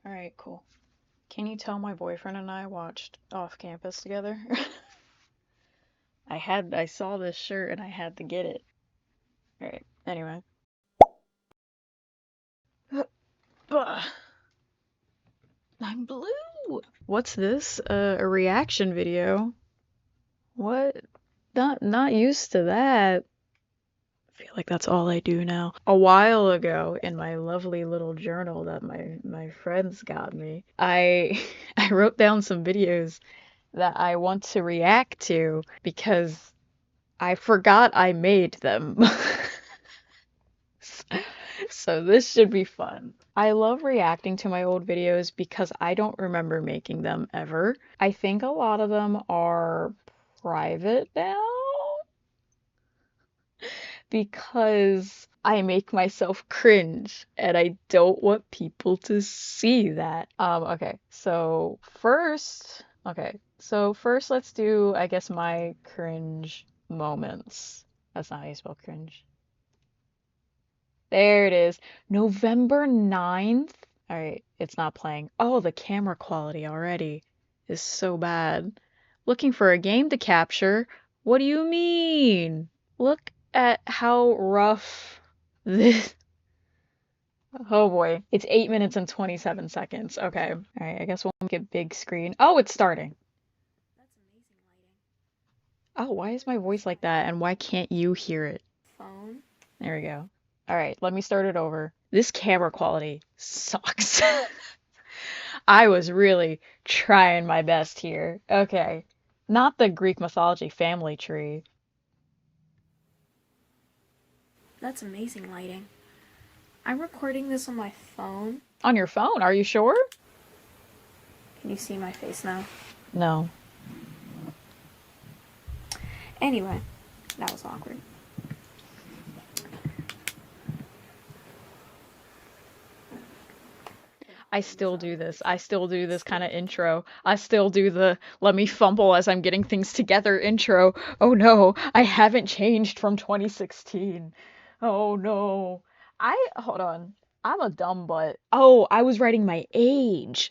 Alright, cool. Can you tell my boyfriend and I watched Off Campus together? I saw this shirt and I had to get it. Alright, anyway. Ugh, I'm blue! What's this? A reaction video? What? Not used to that. I feel like that's all I do now. A while ago, in my lovely little journal that my friends got me, I I wrote down some videos that I want to react to because I forgot I made them. So this should be fun. I love reacting to my old videos because I don't remember making them ever. I think a lot of them are private now because I make myself cringe and I don't want people to see that. Okay, so first let's do, I guess, my cringe moments. That's not how you spell cringe. There it is. November 9th. All right, it's not playing. Oh, the camera quality already is so bad. Looking for a game to capture? What do you mean? Look at how rough this. Oh boy. It's 8 minutes and 27 seconds. Okay. All right, I guess we'll make it big screen. Oh, it's starting. That's amazing lighting. Oh, why is my voice like that? And why can't you hear it? Phone. There we go. All right, let me start it over. This camera quality sucks. I was really trying my best here. Okay. Not the Greek mythology family tree. That's amazing lighting. I'm recording this on my phone. On your phone, are you sure? Can you see my face now? No. Anyway, that was awkward. I still do this. I still do this kind of intro. I still do the let me fumble as I'm getting things together intro. Oh no, I haven't changed from 2016. Oh no. Hold on. I'm a dumb butt. Oh, I was writing my age.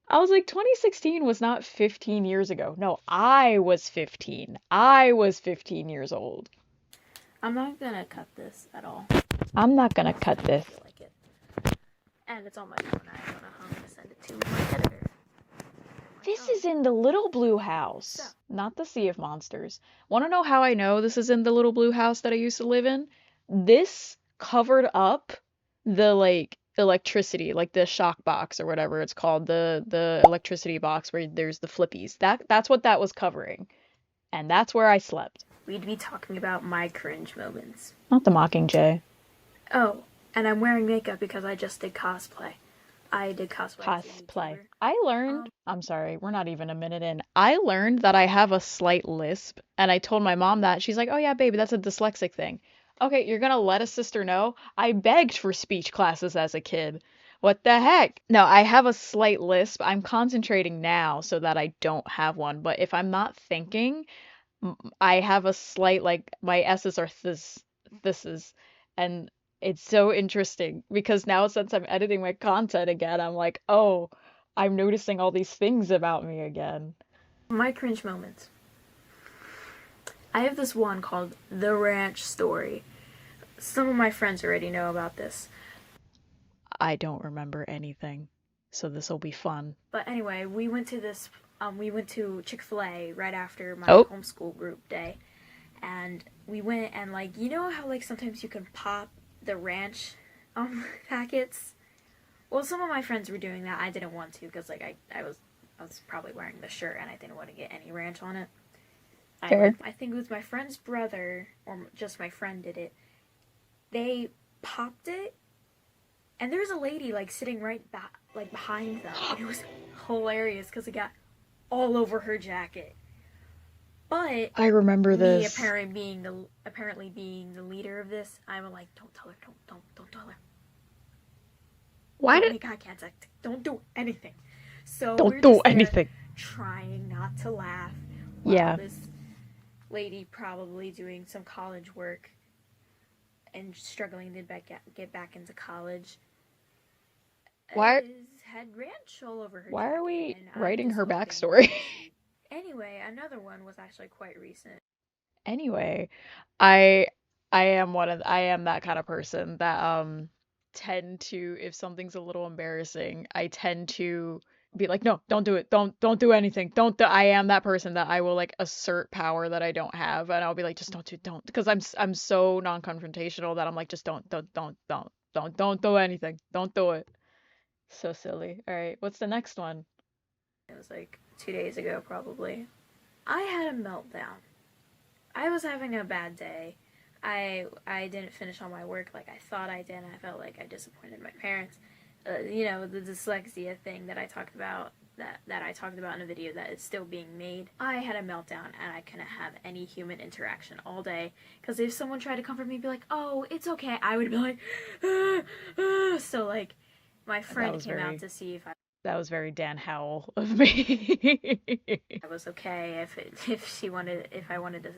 I was like, 2016 was not 15 years ago. No, I was 15. I was 15 years old. I'm not gonna cut this at all. I'm not gonna cut I this. feel like it. And it's on my phone. I don't know how I'm gonna send it to my editor. This is in the Little Blue House, not the Sea of Monsters. Want to know how I know this is in the Little Blue House that I used to live in? This covered up the like electricity, like the shock box or whatever it's called, the electricity box where there's the flippies. That's what that was covering. And that's where I slept. We'd be talking about my cringe moments. Not the Mockingjay. Oh, and I'm wearing makeup because I just did cosplay. I did cosplay. Cosplay. I learned, I'm sorry, we're not even a minute in. I learned that I have a slight lisp, and I told my mom that. She's like, "Oh yeah, baby, that's a dyslexic thing." Okay, you're gonna let a sister know? I begged for speech classes as a kid. What the heck? No, I have a slight lisp. I'm concentrating now so that I don't have one, but if I'm not thinking, I have a slight, like, my S's are thises, and it's so interesting because now since I'm editing my content again, I'm like, oh, I'm noticing all these things about me again. My cringe moments. I have this one called The Ranch Story. Some of my friends already know about this. I don't remember anything, so this will be fun. But anyway, we went to Chick-fil-A right after my Oh. homeschool group day. And we went and, like, you know how, like, sometimes you can pop the ranch packets? Well, some of my friends were doing that. I didn't want to because, like, I was probably wearing the shirt and I didn't want to get any ranch on it. Fair. I think it was my friend's brother, or just my friend did it. They popped it, and there's a lady, like, sitting right back, like, behind them. And it was hilarious because it got all over her jacket. But I remember me this. apparently being the leader of this, I'm like, don't tell her, don't tell her. Why Don't did make eye contact. Don't do anything. So don't we're do just there anything. trying not to laugh while Yeah. this lady, probably doing some college work and struggling to get back into college, Why is had ranch all over her Why are jacket, we and I'm writing just her hoping backstory? that she. Anyway, another one was actually quite recent. Anyway, I I am that kind of person that tend to, if something's a little embarrassing, I tend to be like, no, don't do it. Don't do anything. I am that person that I will like assert power that I don't have, and I'll be like, just don't, because I'm so non-confrontational that I'm like, just don't do anything. Don't do it. So silly. All right, what's the next one? It was like 2 days ago, probably. I had a meltdown. I was having a bad day. I didn't finish all my work like I thought I did. I felt like I disappointed my parents. The dyslexia thing that I talked about that I talked about in a video that is still being made. I had a meltdown and I couldn't have any human interaction all day because if someone tried to comfort me and be like, "Oh, it's okay," I would be like, ah, ah. So like my That friend was came out very to see if that was very Dan Howell of me. I was okay if she wanted if I wanted to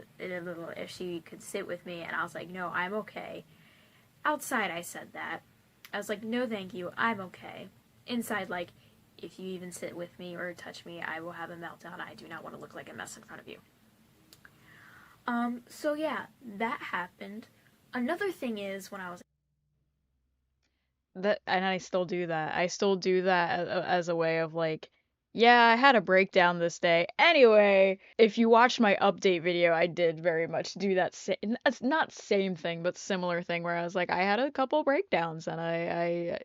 if she could sit with me, and I was like, no, I'm okay. Outside I said that. I was like, no, thank you, I'm okay. Inside, like, if you even sit with me or touch me, I will have a meltdown. I do not want to look like a mess in front of you. So yeah, that happened. Another thing is when I was That, and I still do that. I still do that as a way of like, yeah, I had a breakdown this day. Anyway, if you watched my update video, I did very much do that same, it's not same thing, but similar thing where I was like, I had a couple breakdowns and I've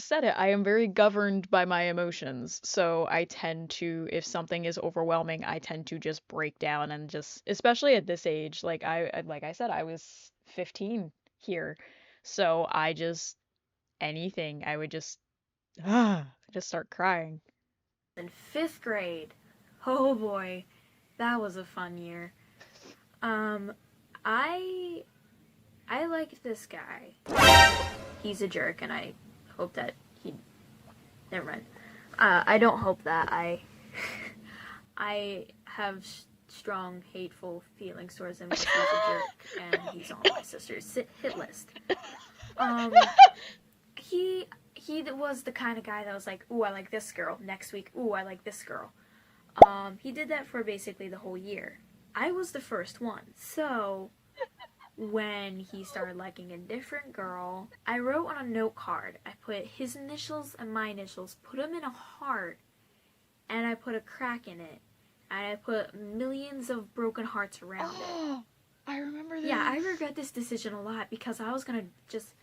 said it. I am very governed by my emotions. So I tend to, if something is overwhelming, I tend to just break down and just, especially at this age, like like I said, I was 15 here. So I just, anything, I would just start crying. in 5th grade, oh boy, that was a fun year. Um, I I like this guy. He's a jerk, and I hope that he. Never mind. I don't hope that I have strong hateful feelings towards him because he's a jerk and he's on my sister's hit list. Um, he was the kind of guy that was like, "Ooh, I like this girl." Next week, "Ooh, I like this girl." He did that for basically the whole year. I was the first one, so when he started liking a different girl, I wrote on a note card. I put his initials and my initials, put them in a heart, and I put a crack in it. And I put millions of broken hearts around it. Oh, I remember Yeah, I this. regret this decision a lot because I was gonna just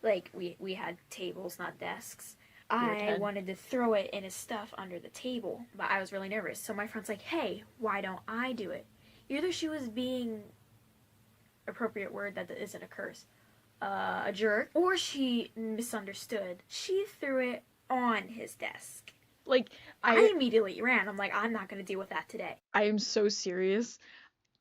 like we had tables, not desks. We were I 10. wanted to throw it in his stuff under the table, but I was really nervous. So my friend's like, "Hey, why don't I do it?" Either she was being appropriate word that isn't a curse, a jerk, or she misunderstood. She threw it on his desk. Like, I I immediately ran. I'm like, I'm not gonna deal with that today. I am so serious.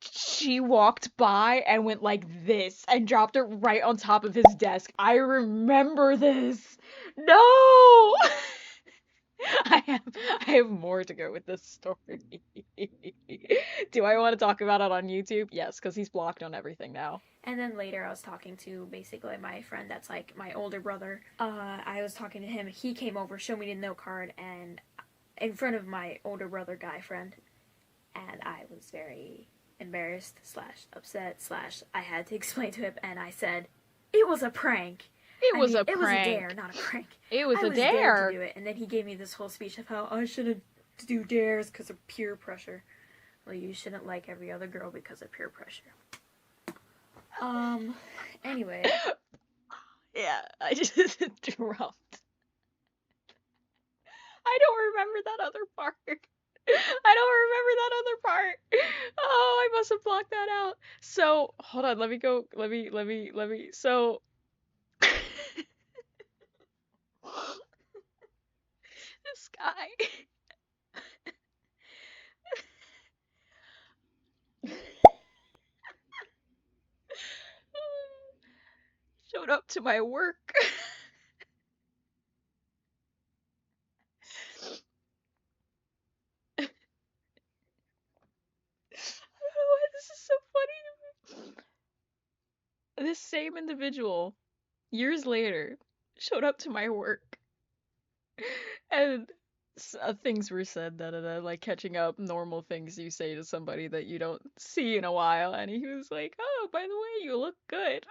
She walked by and went like this and dropped it right on top of his desk. I remember this. No! I have more to go with this story. Do I want to talk about it on YouTube? Yes, because he's blocked on everything now. And then later, I was talking to basically my friend that's like my older brother. I was talking to him. He came over, showed me the note card, and in front of my older brother guy friend, and I was very embarrassed slash upset slash I had to explain to him, and I said it was a prank. It I was mean, a it was a dare, prank. not a prank. It was I a was dared to dare. do it, and then he gave me this whole speech of how I shouldn't do dares because of peer pressure. Well, you shouldn't like every other girl because of peer pressure. Um. Anyway, Yeah, I just dropped. I don't remember that other part. I don't remember that other part. Oh, I must have blocked that out. So, hold on, let me go. Let me. So, this guy showed up to my work. I don't know why this is so funny to me. This same individual, years later, showed up to my work, and things were said, da da da, like catching up, normal things you say to somebody that you don't see in a while, and he was like, "Oh, by the way, you look good,"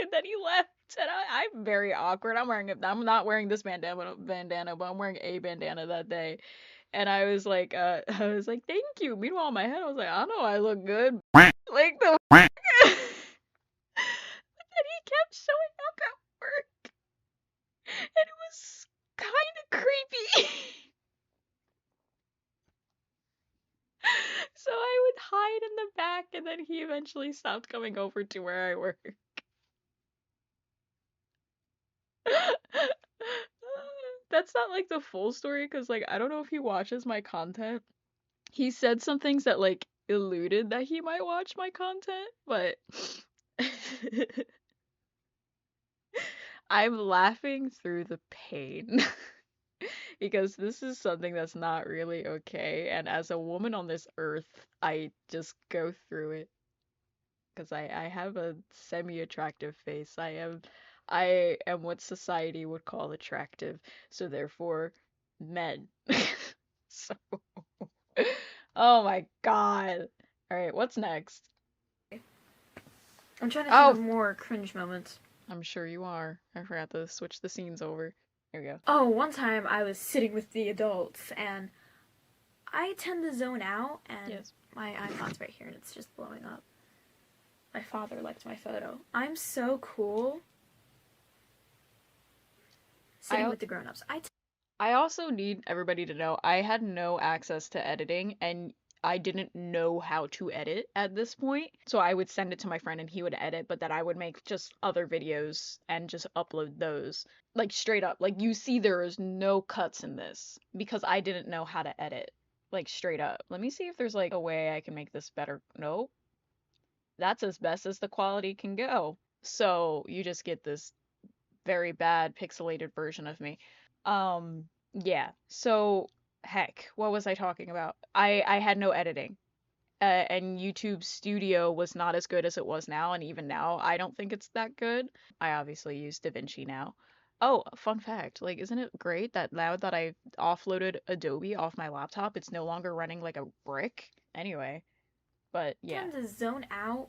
and then he left, and I'm very awkward. I'm not wearing this bandana, but I'm wearing a bandana that day, and I was like, I was like, "Thank you." Meanwhile, in my head, I was like, "I know I look good," like the. And he kept showing up at work, and it was kind of creepy. So I would hide in the back, and then he eventually stopped coming over to where I work. That's not like the full story, because like I don't know if he watches my content. He said some things that like alluded that he might watch my content, but I'm laughing through the pain because this is something that's not really okay, and as a woman on this earth, I just go through it because I have a semi-attractive face. I am what society would call attractive, so therefore men. So oh my god. All right, what's next? I'm trying to think of Oh, more cringe moments. I'm sure you are. I forgot to switch the scenes over. Here we go. Oh, one time I was sitting with the adults and I tend to zone out and Yes. my iPod's right here and it's just blowing up. My father liked my photo. I'm so cool I sitting with the grown-ups. I also need everybody to know I had no access to editing, and I didn't know how to edit at this point. So I would send it to my friend and he would edit, but then I would make just other videos and just upload those. Like straight up. Like you see there is no cuts in this because I didn't know how to edit. Like straight up. Let me see if there's like a way I can make this better. Nope. That's as best as the quality can go. So you just get this very bad pixelated version of me. Yeah. So heck, what was I talking about? I had no editing. And YouTube Studio was not as good as it was now, and even now I don't think it's that good. I obviously use DaVinci now. Oh, fun fact, like isn't it great that now that I offloaded Adobe off my laptop, it's no longer running like a brick? Anyway, but yeah. Tend to zone out.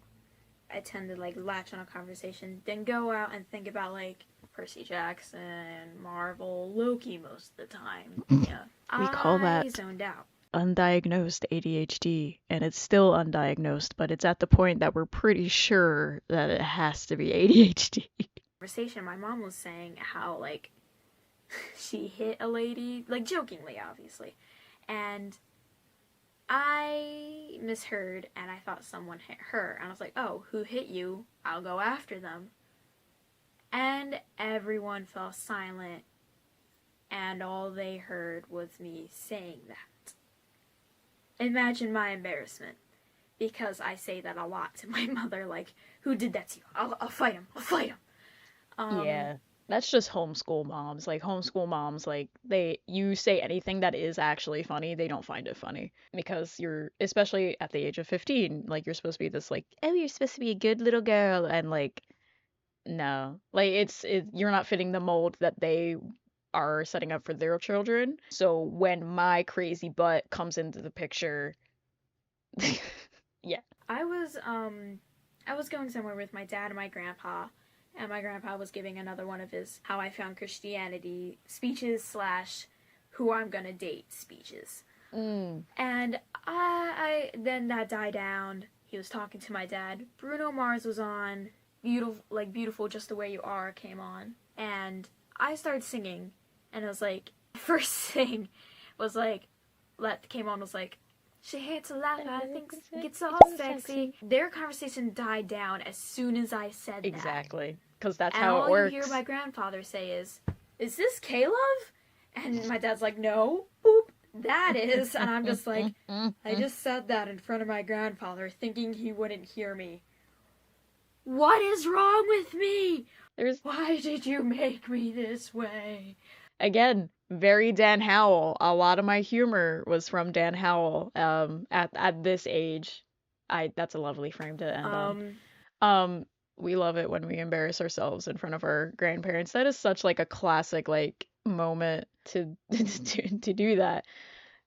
I tend to like latch on a conversation, then go out and think about like Percy Jackson, Marvel, Loki most of the time. Yeah, We call I that zoned out. undiagnosed ADHD, and it's still undiagnosed, but it's at the point that we're pretty sure that it has to be ADHD. Conversation. My mom was saying how like she hit a lady, like jokingly, obviously, and I misheard and I thought someone hit her. And I was like, oh, who hit you? I'll go after them. And everyone fell silent, and all they heard was me saying that. Imagine my embarrassment. Because I say that a lot to my mother, like, who did that to you? I'll fight him. I'll fight him. Um, Yeah. That's just homeschool moms. Like homeschool moms, like you say anything that is actually funny, they don't find it funny because you're especially at the age of 15, like you're supposed to be this like, oh, you're supposed to be a good little girl and like no. Like you're not fitting the mold that they are setting up for their children. So when my crazy butt comes into the picture, yeah. I was, I was going somewhere with my dad and my grandpa, and my grandpa was giving another one of his How I Found Christianity speeches slash Who I'm Gonna Date speeches. Mm. And I then that died down. He was talking to my dad. Bruno Mars was on. Beautiful, just the way you are came on, and I started singing, and it was like first thing was like, let came on was like, she hates to laugh, I think it's all sexy. Their conversation died down as soon as I said that, Exactly. Because that's and how it all you hear works. my grandfather say is this K-Love? And my dad's like, no, boop, that is. And I'm just like, I just said that in front of my grandfather thinking he wouldn't hear me. What is wrong with me? There's Why did you make me this way? again, very Dan Howell. A lot of my humor was from Dan Howell. At this age, I that's a lovely frame to end on. Um, Um, We love it when we embarrass ourselves in front of our grandparents. That is such like a classic like moment to to do that.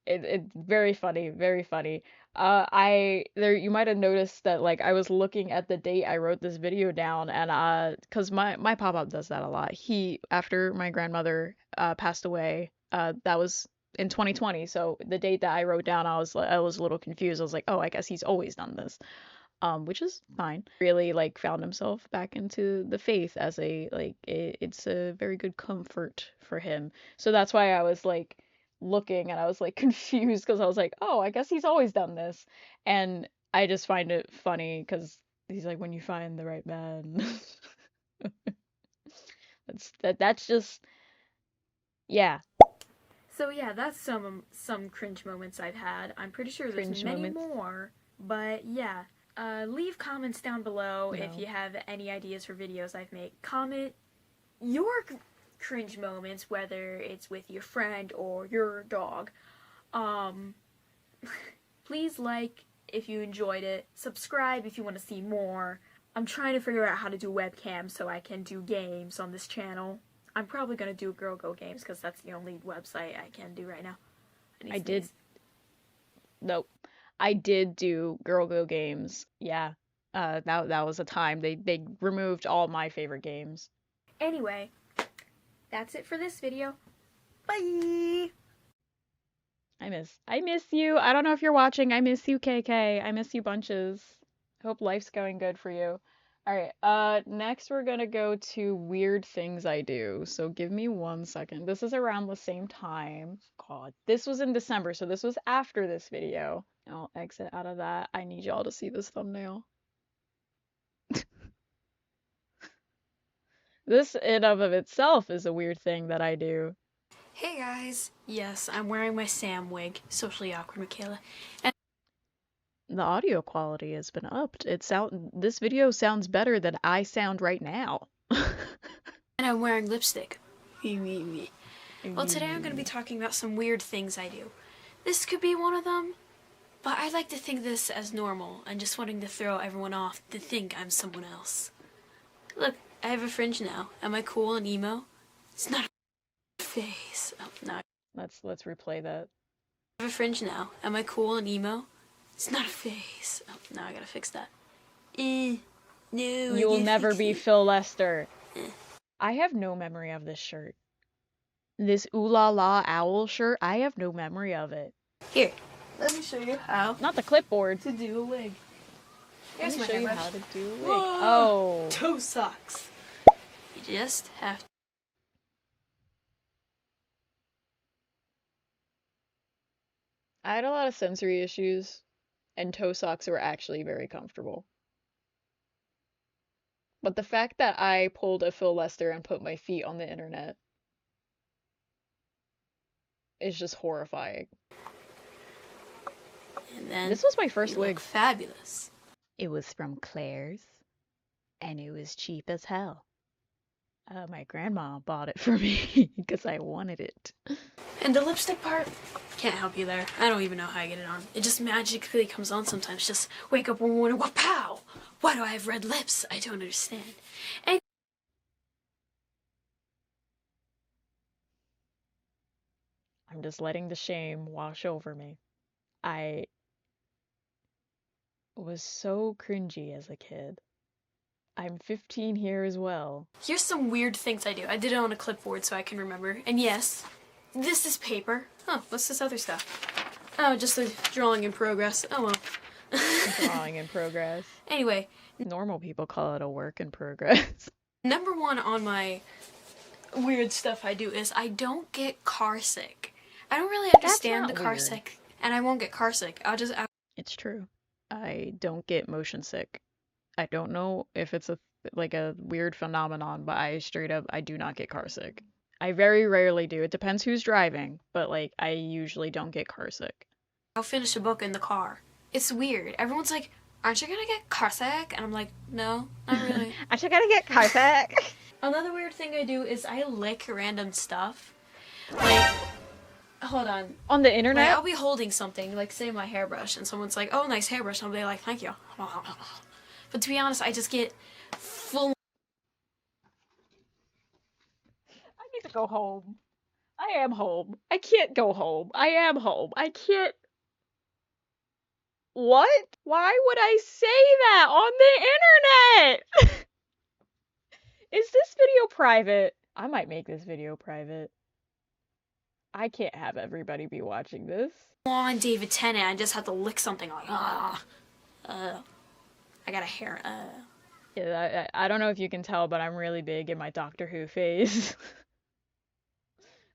It's very funny, very funny. I there you might have noticed that like I was looking at the date I wrote this video down and 'cause my pop-up does that a lot. He after my grandmother passed away, that was in 2020. So the date that I wrote down I was a little confused. I was like, "Oh, I guess he's always done this." Which is fine. Really like found himself back into the faith as a like it's a very good comfort for him. So that's why I was like looking and I was like confused because I was like, oh, I guess he's always done this. And I just find it funny because he's like, when you find the right man. That's just yeah, So yeah, that's some cringe moments I've had. I'm pretty sure there's cringe many moments. more, but yeah. Leave comments down below if No. you have any ideas for videos I've made. Comment your cringe moments, whether it's with your friend or your dog. Um, Please like if you enjoyed it. Subscribe if you want to see more. I'm trying to figure out how to do webcam so I can do games on this channel. I'm probably going to do Girl Go Games because that's the only website I can do right now. I did nope. I did do Girl Go games. Yeah. That was a time they removed all my favorite games. Anyway, that's it for this video. Bye! I miss you. I don't know if you're watching. I miss you, KK. I miss you bunches. Hope life's going good for you. All right. Next we're gonna go to weird things I do. So give me 1 second. This is around the same time. God, this was in December, so this was after this video. I'll exit out of that. I need y'all to see this thumbnail. This in of itself is a weird thing that I do. Hey guys! Yes, I'm wearing my Sam wig, socially awkward Michaela, and The audio quality has been upped. This video sounds better than I sound right now. I'm wearing lipstick. Well, today I'm going to be talking about some weird things I do. This could be one of them, but I like to think this as normal and just wanting to throw everyone off to think I'm someone else. Look, I have a fringe now. Am I cool and emo? It's not a face. Oh, no. Let's replay that. I have a fringe now. Am I cool and emo? It's not a face. Oh, now I gotta fix that. No. You'll never be Phil Lester. I have no memory of this shirt. This ooh la la owl shirt, I have no memory of it. Here, let me show you how Not the clipboard. to do a wig. Let Here's me my show you hairbrush. how to do a wig. Whoa. Oh. Toe socks. You just have to. I had a lot of sensory issues, and toe socks were actually very comfortable. But the fact that I pulled a Phil Lester and put my feet on the internet is just horrifying. And then This was my first you look wig. fabulous. It was from Claire's, and it was cheap as hell. My grandma bought it for me because I wanted it. And the lipstick part, can't help you there. I don't even know how I get it on. It just magically comes on sometimes. Just wake up one morning, wow! Why do I have red lips? I don't understand. And I'm just letting the shame wash over me. I was so cringy as a kid. I'm 15 here as well. here's some weird things I do. I did it on a clipboard so I can remember. And yes, this is paper. Huh, what's this other stuff? Oh, just a drawing in progress. Oh well. Drawing in progress. Anyway, Normal people call it a work in progress. number one on my weird stuff I do is I don't get car sick. I don't really understand the not car weird. sick, and I won't get car sick. It's true. I don't get motion sick. I don't know if it's like a weird phenomenon, but I do not get car sick. I very rarely do. It depends who's driving, but like I usually don't get car sick. I'll finish a book in the car. It's weird. Everyone's like, aren't you gonna get car sick? And I'm like, no, not really. I should gotta get car sick. Another weird thing I do is I lick random stuff. Like, hold on. On the Like, internet? I'll be holding something, like say my hairbrush, and someone's like, oh, nice hairbrush. And I'll be like, thank you. But to be honest, I just get need to go home. I am home. I can't go home. I am home. I can't. What? Why would I say that on the internet? Is this video private? I might make this video private. I can't have everybody be watching this. On David Tennant, I just have to lick something like, I got a hair, Yeah, I don't know if you can tell, but I'm really big in my Doctor Who phase.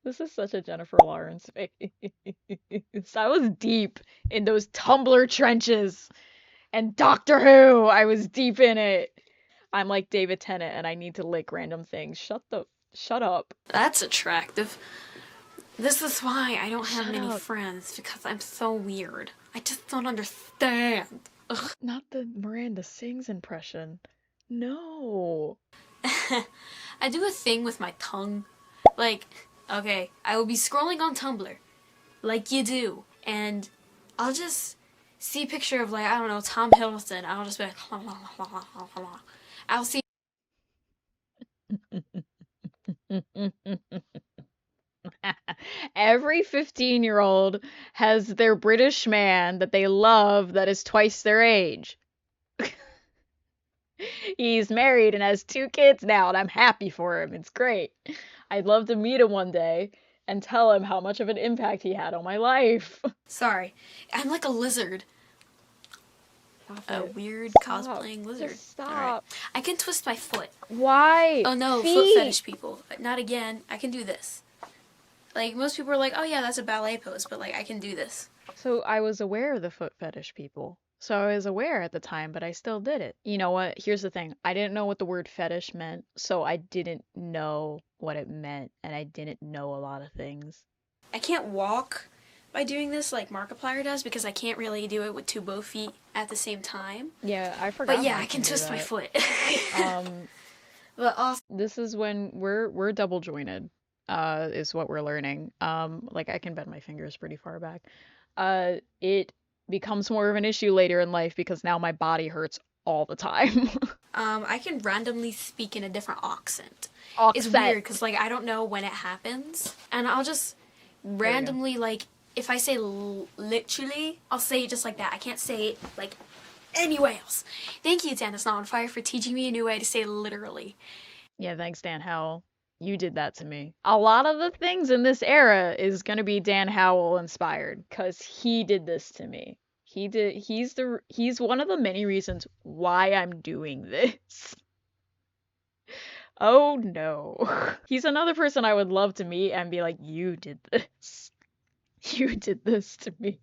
This is such a Jennifer Lawrence face. I was deep in those Tumblr trenches. And Doctor Who, I was deep in it. I'm like David Tennant and I need to lick random things. Shut up. That's attractive. This is why I don't have Shut many up. friends, because I'm so weird. I just don't understand. Ugh. Not the Miranda Sings impression. No. I do a thing with my tongue. Like, okay, I will be scrolling on Tumblr, like you do, and I'll just see a picture of, like, I don't know, Tom Hiddleston. I'll just be like, I'll see. Every 15-year-old has their British man that they love that is twice their age. He's married and has 2 kids now, and I'm happy for him. It's great. I'd love to meet him one day and tell him how much of an impact he had on my life. Sorry, I'm like a lizard. A weird Stop. cosplaying lizard. Just stop. Alright. I can twist my foot. Why? Oh no, Feet. foot fetish people. Not again. I can do this. Like, most people are like, oh yeah, that's a ballet pose, but like, I can do this. So I was aware of the foot fetish people. So I was aware at the time, but I still did it. You know what? Here's the thing. I didn't know what the word fetish meant, so I didn't know what it meant, and I didn't know a lot of things. I can't walk by doing this like Markiplier does, because I can't really do it with both feet at the same time. Yeah, I forgot. But yeah, how I can do twist my that. foot. But also, this is when we're double jointed, is what we're learning. Like I can bend my fingers pretty far back. It becomes more of an issue later in life because now my body hurts all the time. I can randomly speak in a different accent. It's Accent. weird because like I don't know when it happens, and I'll just randomly like if I say literally, I'll say it just like that. I can't say it like anywhere else. Thank you, Dennis Not on Fire, for teaching me a new way to say literally. Yeah, thanks, Dan Howell. You did that to me. A lot of the things in this era is gonna be Dan Howell inspired, cause he did this to me. He's one of the many reasons why I'm doing this. Oh no. He's another person I would love to meet and be like, you did this. You did this to me.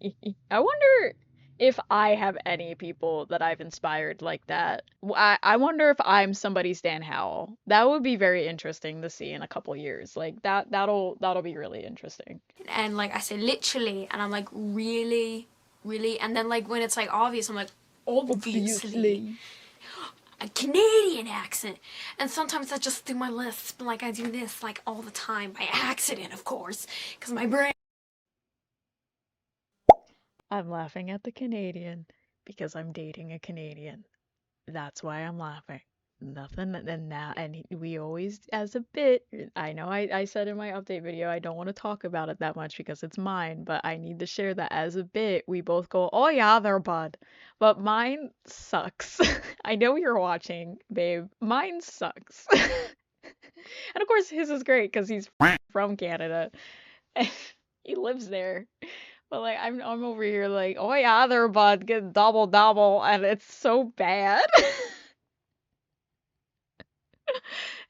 I wonder if I have any people that I've inspired like that. I wonder if I'm somebody's Dan Howell. That would be very interesting to see in a couple years. Like that'll be really interesting. And like I say literally, and I'm like really, really, and then like when it's like obvious, I'm like obviously. A Canadian accent, and sometimes I just do my lisp, like I do this like all the time by accident, of course, because my brain. I'm laughing at the Canadian because I'm dating a Canadian. That's why I'm laughing. Nothing and that, and we always, as a bit, I know I said in my update video I don't want to talk about it that much because it's mine, but I need to share that as a bit. We both go, oh yeah, they're bud. But mine sucks. I know you're watching, babe. Mine sucks. And of course his is great because he's from Canada. And he lives there. But like I'm over here like, oh yeah, they're bud, get double double, and it's so bad.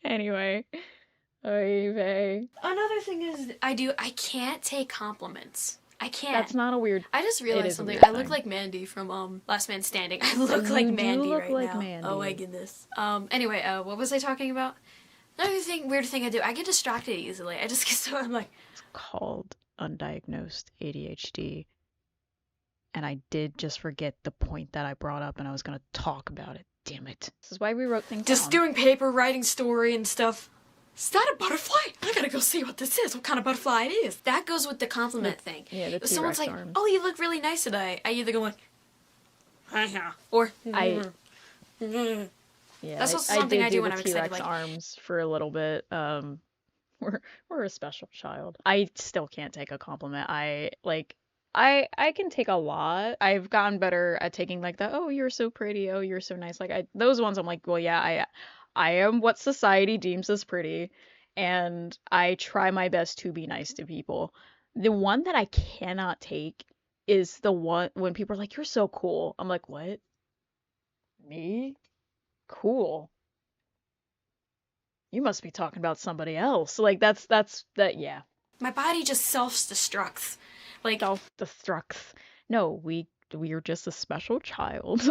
Anyway, oy vey. Another thing is I can't take compliments. I can't. That's not a weird. I just It realized is a something. weird I look thing. like Mandy from Last Man Standing. I look like You do Mandy look right like now. Mandy. Oh my goodness. Anyway, what was I talking about? Another weird thing I do. I get distracted easily. I just get so I'm like. It's called undiagnosed ADHD. And I did just forget the point that I brought up and I was going to talk about it. Damn it. This is why we wrote things Just down. doing paper, writing story and stuff. Is that a butterfly? I gotta go see what this is, what kind of butterfly it is. That goes with the compliment thing. Yeah, the If someone's T-Rex like, arms. oh, you look really nice today, I either go like, or, Yeah, That's also I something did I do do when the I'm excited, T-Rex like- arms for a little bit. We're we're a special child. I still can't take a compliment. I can take a lot. I've gotten better at taking like the oh you're so pretty, oh you're so nice. Like I those ones I'm like, well yeah, I am what society deems as pretty and I try my best to be nice to people. The one that I cannot take is the one when people are like you're so cool. I'm like, "What? Me? Cool. You must be talking about somebody else." Like that's that yeah. My body just self-destructs. Like, Self-destructs. No, we are just a special child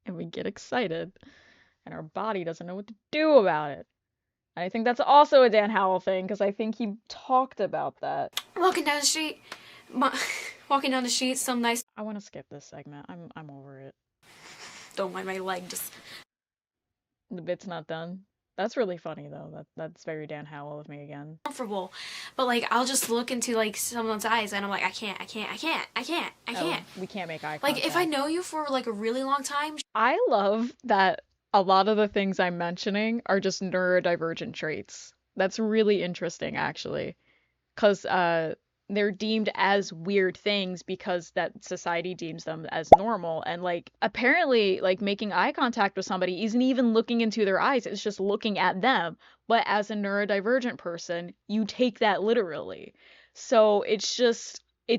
and we get excited and our body doesn't know what to do about it. And I think that's also a Dan Howell thing because I think he talked about that. walking down the street, my, walking down the street, some nice. I want to skip this segment. I'm over it. Don't mind my leg, just The bit's not done. That's really funny though. That's very Dan Howell of me again. comfortable. But like, I'll just look into like someone's eyes, and I'm like, I can't, I Oh, can't. we can't make eye Like, if I contact. know you for like a really long time, I love that a lot of the things I'm mentioning are just neurodivergent traits. That's really interesting, actually, because they're deemed as weird things because that society deems them as normal. And like apparently, like making eye contact with somebody isn't even looking into their eyes; it's just looking at them. But as a neurodivergent person, you take that literally. So it's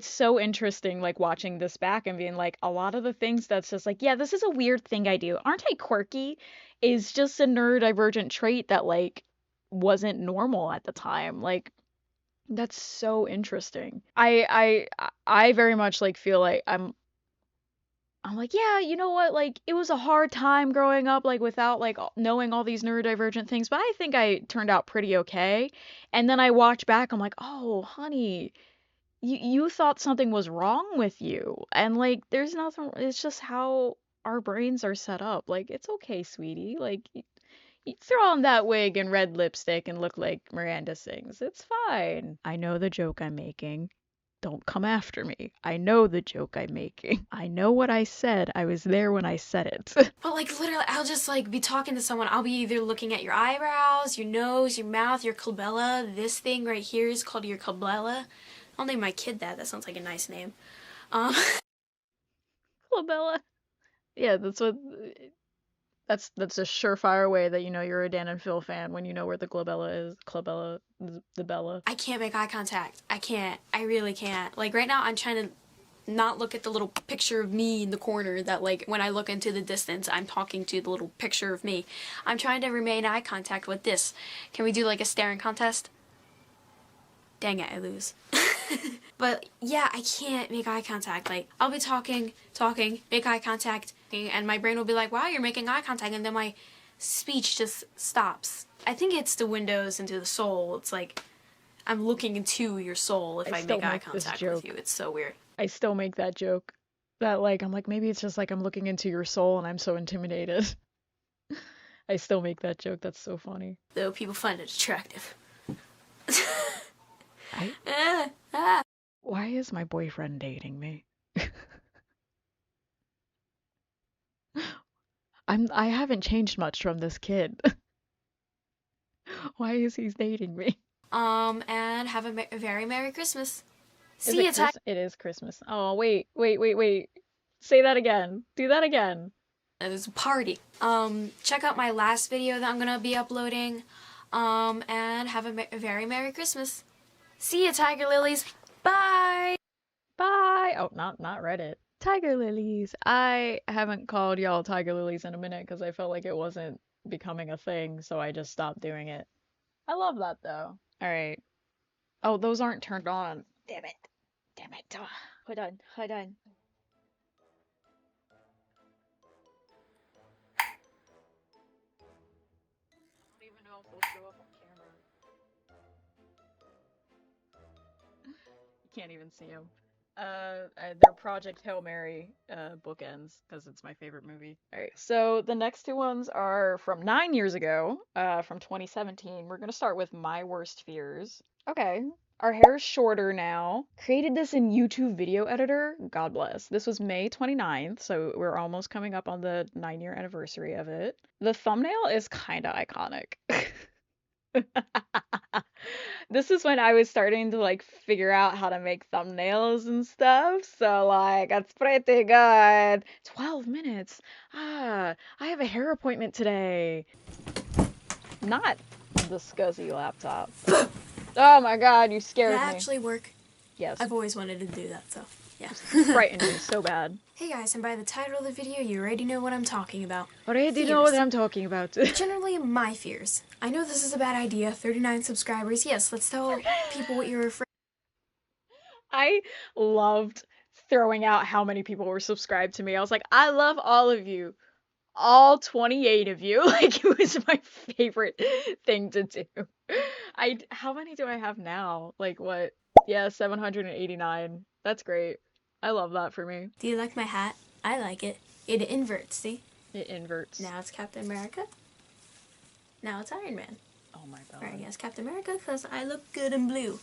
so interesting like watching this back and being like a lot of the things that's just like yeah this is a weird thing I do aren't I quirky is just a neurodivergent trait that like wasn't normal at the time like that's so interesting. I very much like feel like I'm like, yeah, you know what? Like it was a hard time growing up like without like knowing all these neurodivergent things, but I think I turned out pretty okay. And then I watch back, I'm like, "Oh, honey, you thought something was wrong with you." And like there's nothing it's just how our brains are set up. Like it's okay, sweetie. Like you throw on that wig and red lipstick and look like Miranda sings. It's fine. I know the joke I'm making. Don't come after me. I know the joke I'm making. I know what I said. I was there when I said it. but like literally, I'll just like be talking to someone. I'll be either looking at your eyebrows, your nose, your mouth, your glabella. This thing right here is called your glabella. I'll name my kid that. That sounds like a nice name. Um, Bella. Yeah, that's a surefire way that you know you're a Dan and Phil fan when you know where the glabella is. Glabella, the Bella. I can't make eye contact. I can't. I really can't. Like right now, I'm trying to not look at the little picture of me in the corner that like when I look into the distance I'm talking to the little picture of me. I'm trying to remain eye contact with this. Can we do like a staring contest? Dang it, I lose. But yeah, I can't make eye contact. Like I'll be talking, make eye contact, and my brain will be like, wow, you're making eye contact, and then my speech just stops. I think it's the windows into the soul. It's like I'm looking into your soul if I I still make eye make this contact with you. joke. It's so weird. I still make that joke. That like I'm like maybe it's just like I'm looking into your soul and I'm so intimidated. I still make that joke. That's so funny. Though people find it attractive. I Ah, ah. why is my boyfriend dating me? I haven't changed much from this kid. Why is he dating me? And have a very Merry Christmas. Is See it you, Ty. Chris? It is Christmas. Oh, wait. Say that again. Do that again. It's a party. Check out my last video that I'm gonna be uploading. And have a very Merry Christmas. See you, Tiger Lilies. Bye. Bye. Oh, not Reddit. Tiger lilies. I haven't called y'all tiger lilies in a minute because I felt like it wasn't becoming a thing, so I just stopped doing it. I love that though. All right. Oh, those aren't turned on. Damn it. Damn it. Hold on. Hold on. I don't even know if they'll show up on camera. You can't even see them. They're Project Hail Mary bookends because it's my favorite movie. All right, so the next two ones are from 9 years ago, from 2017. We're gonna start with My Worst Fears. Okay, our hair's shorter now. Created this in YouTube Video Editor. God bless. This was May 29th, so we're almost coming up on the 9-year anniversary of it. The thumbnail is kind of iconic. This is when I was starting to like figure out how to make thumbnails and stuff. So like that's pretty good. 12 minutes. Ah, I have a hair appointment today. Not the scuzzy laptop. Oh my God, you Did scared that me. actually work? Yes, I've always wanted to do that, so yeah. you frightened me so bad. Hey guys, and by the title of the video, you already know what I'm talking about. Already know what Fears. I'm talking about. Generally, my fears. I know this is a bad idea. 39 subscribers. Yes, let's tell people what you're afraid. I loved throwing out how many people were subscribed to me. I was like, I love all of you. All 28 of you. Like it was my favorite thing to do. How many do I have now? Like what? Yeah, 789. That's great. I love that for me. Do you like my hat? I like it. It inverts, see? It inverts. Now it's Captain America. Now it's Iron Man. Oh my Wearing God. as Captain America because I look good in blue.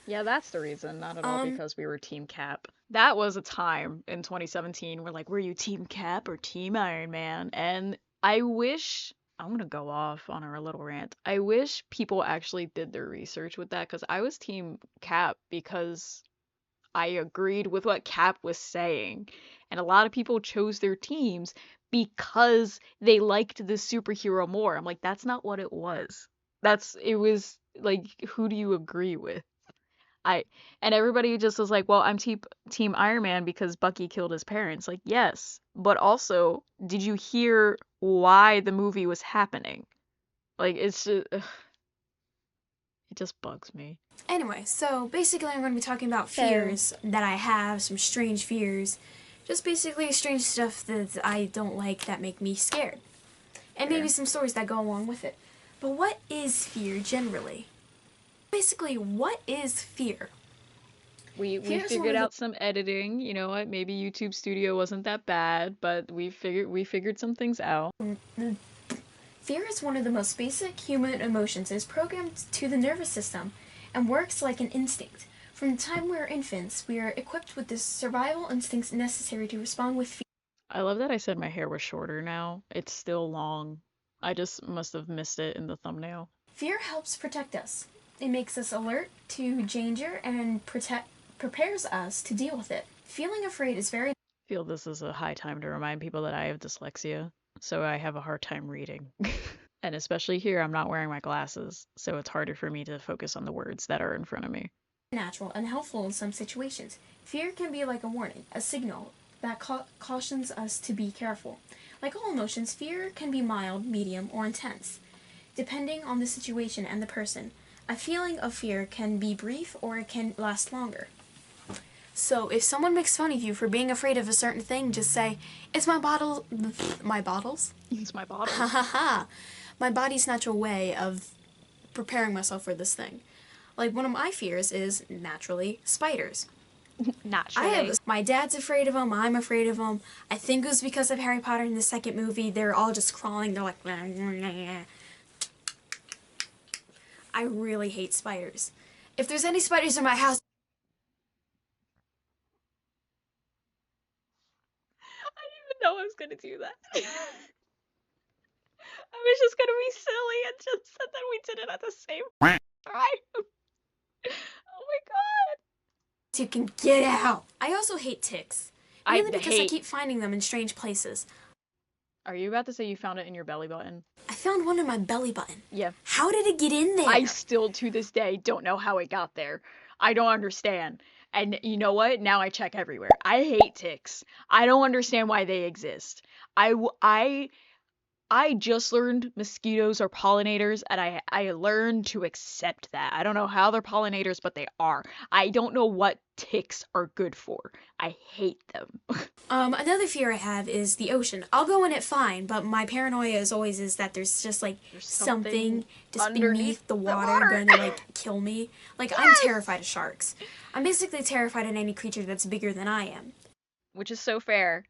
Yeah, that's the reason. Not at all Um, because we were Team Cap. That was a time in 2017 where like, were you Team Cap or Team Iron Man? And I wish I'm gonna go off on our little rant. I wish people actually did their research with that because I was Team Cap because I agreed with what Cap was saying. And a lot of people chose their teams because they liked the superhero more. I'm like, that's not what it was. It was like, who do you agree with? I and everybody just was like, "Well, I'm team Iron Man because Bucky killed his parents." Like, yes, but also, did you hear why the movie was happening? Like, it's just ugh, it just bugs me. anyway, so basically, I'm going to be talking about So, fears that I have, some strange fears. Just basically strange stuff that I don't like that make me scared. And maybe fair. some stories that go along with it. But what is fear generally? Basically, what is fear? We Fear is one figured of the out some editing. You know what? Maybe YouTube Studio wasn't that bad, but we figured some things out. fear is one of the most basic human emotions. It is programmed to the nervous system and works like an instinct. From the time we are infants, we are equipped with the survival instincts necessary to respond with fear. I love that I said my hair was shorter now. It's still long. I just must have missed it in the thumbnail. Fear helps protect us. It makes us alert to danger and prepares us to deal with it. Feeling afraid is very Feel this is a high time to remind people that I have dyslexia, so I have a hard time reading. And especially here, I'm not wearing my glasses, so it's harder for me to focus on the words that are in front of me. natural and helpful in some situations. Fear can be like a warning, a signal that cautions us to be careful. Like all emotions, fear can be mild, medium, or intense, depending on the situation and the person. A feeling of fear can be brief or it can last longer. So if someone makes fun of you for being afraid of a certain thing, just say, "It's my bottles." Use my Ha bottles. ha ha. My body's natural way of preparing myself for this thing. Like one of my fears is naturally spiders. Naturally. My dad's afraid of them. I'm afraid of them. I think it was because of Harry Potter in the second movie. They're all just crawling. They're like, I really hate spiders. If there's any spiders in my house, I didn't even know I was gonna do that. I was just gonna be silly and just said that we did it at the same time. Oh my God. you can get out. I also hate ticks. I Mainly because I hate. keep finding them in strange places. Are you about to say you found it in your belly button? I found one in my belly button. Yeah. How did it get in there? I still to this day don't know how it got there. I don't understand. And you know what? Now I check everywhere. I hate ticks. I don't understand why they exist. I just learned mosquitoes are pollinators, and I learned to accept that. I don't know how they're pollinators, but they are. I don't know what ticks are good for. I hate them. Another fear I have is the ocean. I'll go in it fine, but my paranoia is always is that there's just like There's something something just underneath beneath the the water water. going to like kill me. Like I'm Yes! terrified of sharks. I'm basically terrified of any creature that's bigger than I am. Which is so fair.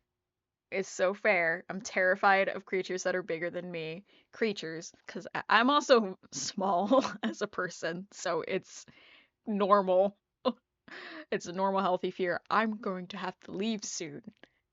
It's so fair. I'm terrified of creatures that are bigger than me. Creatures, because I'm also small as a person, so it's normal. It's a normal, healthy fear. I'm going to have to leave soon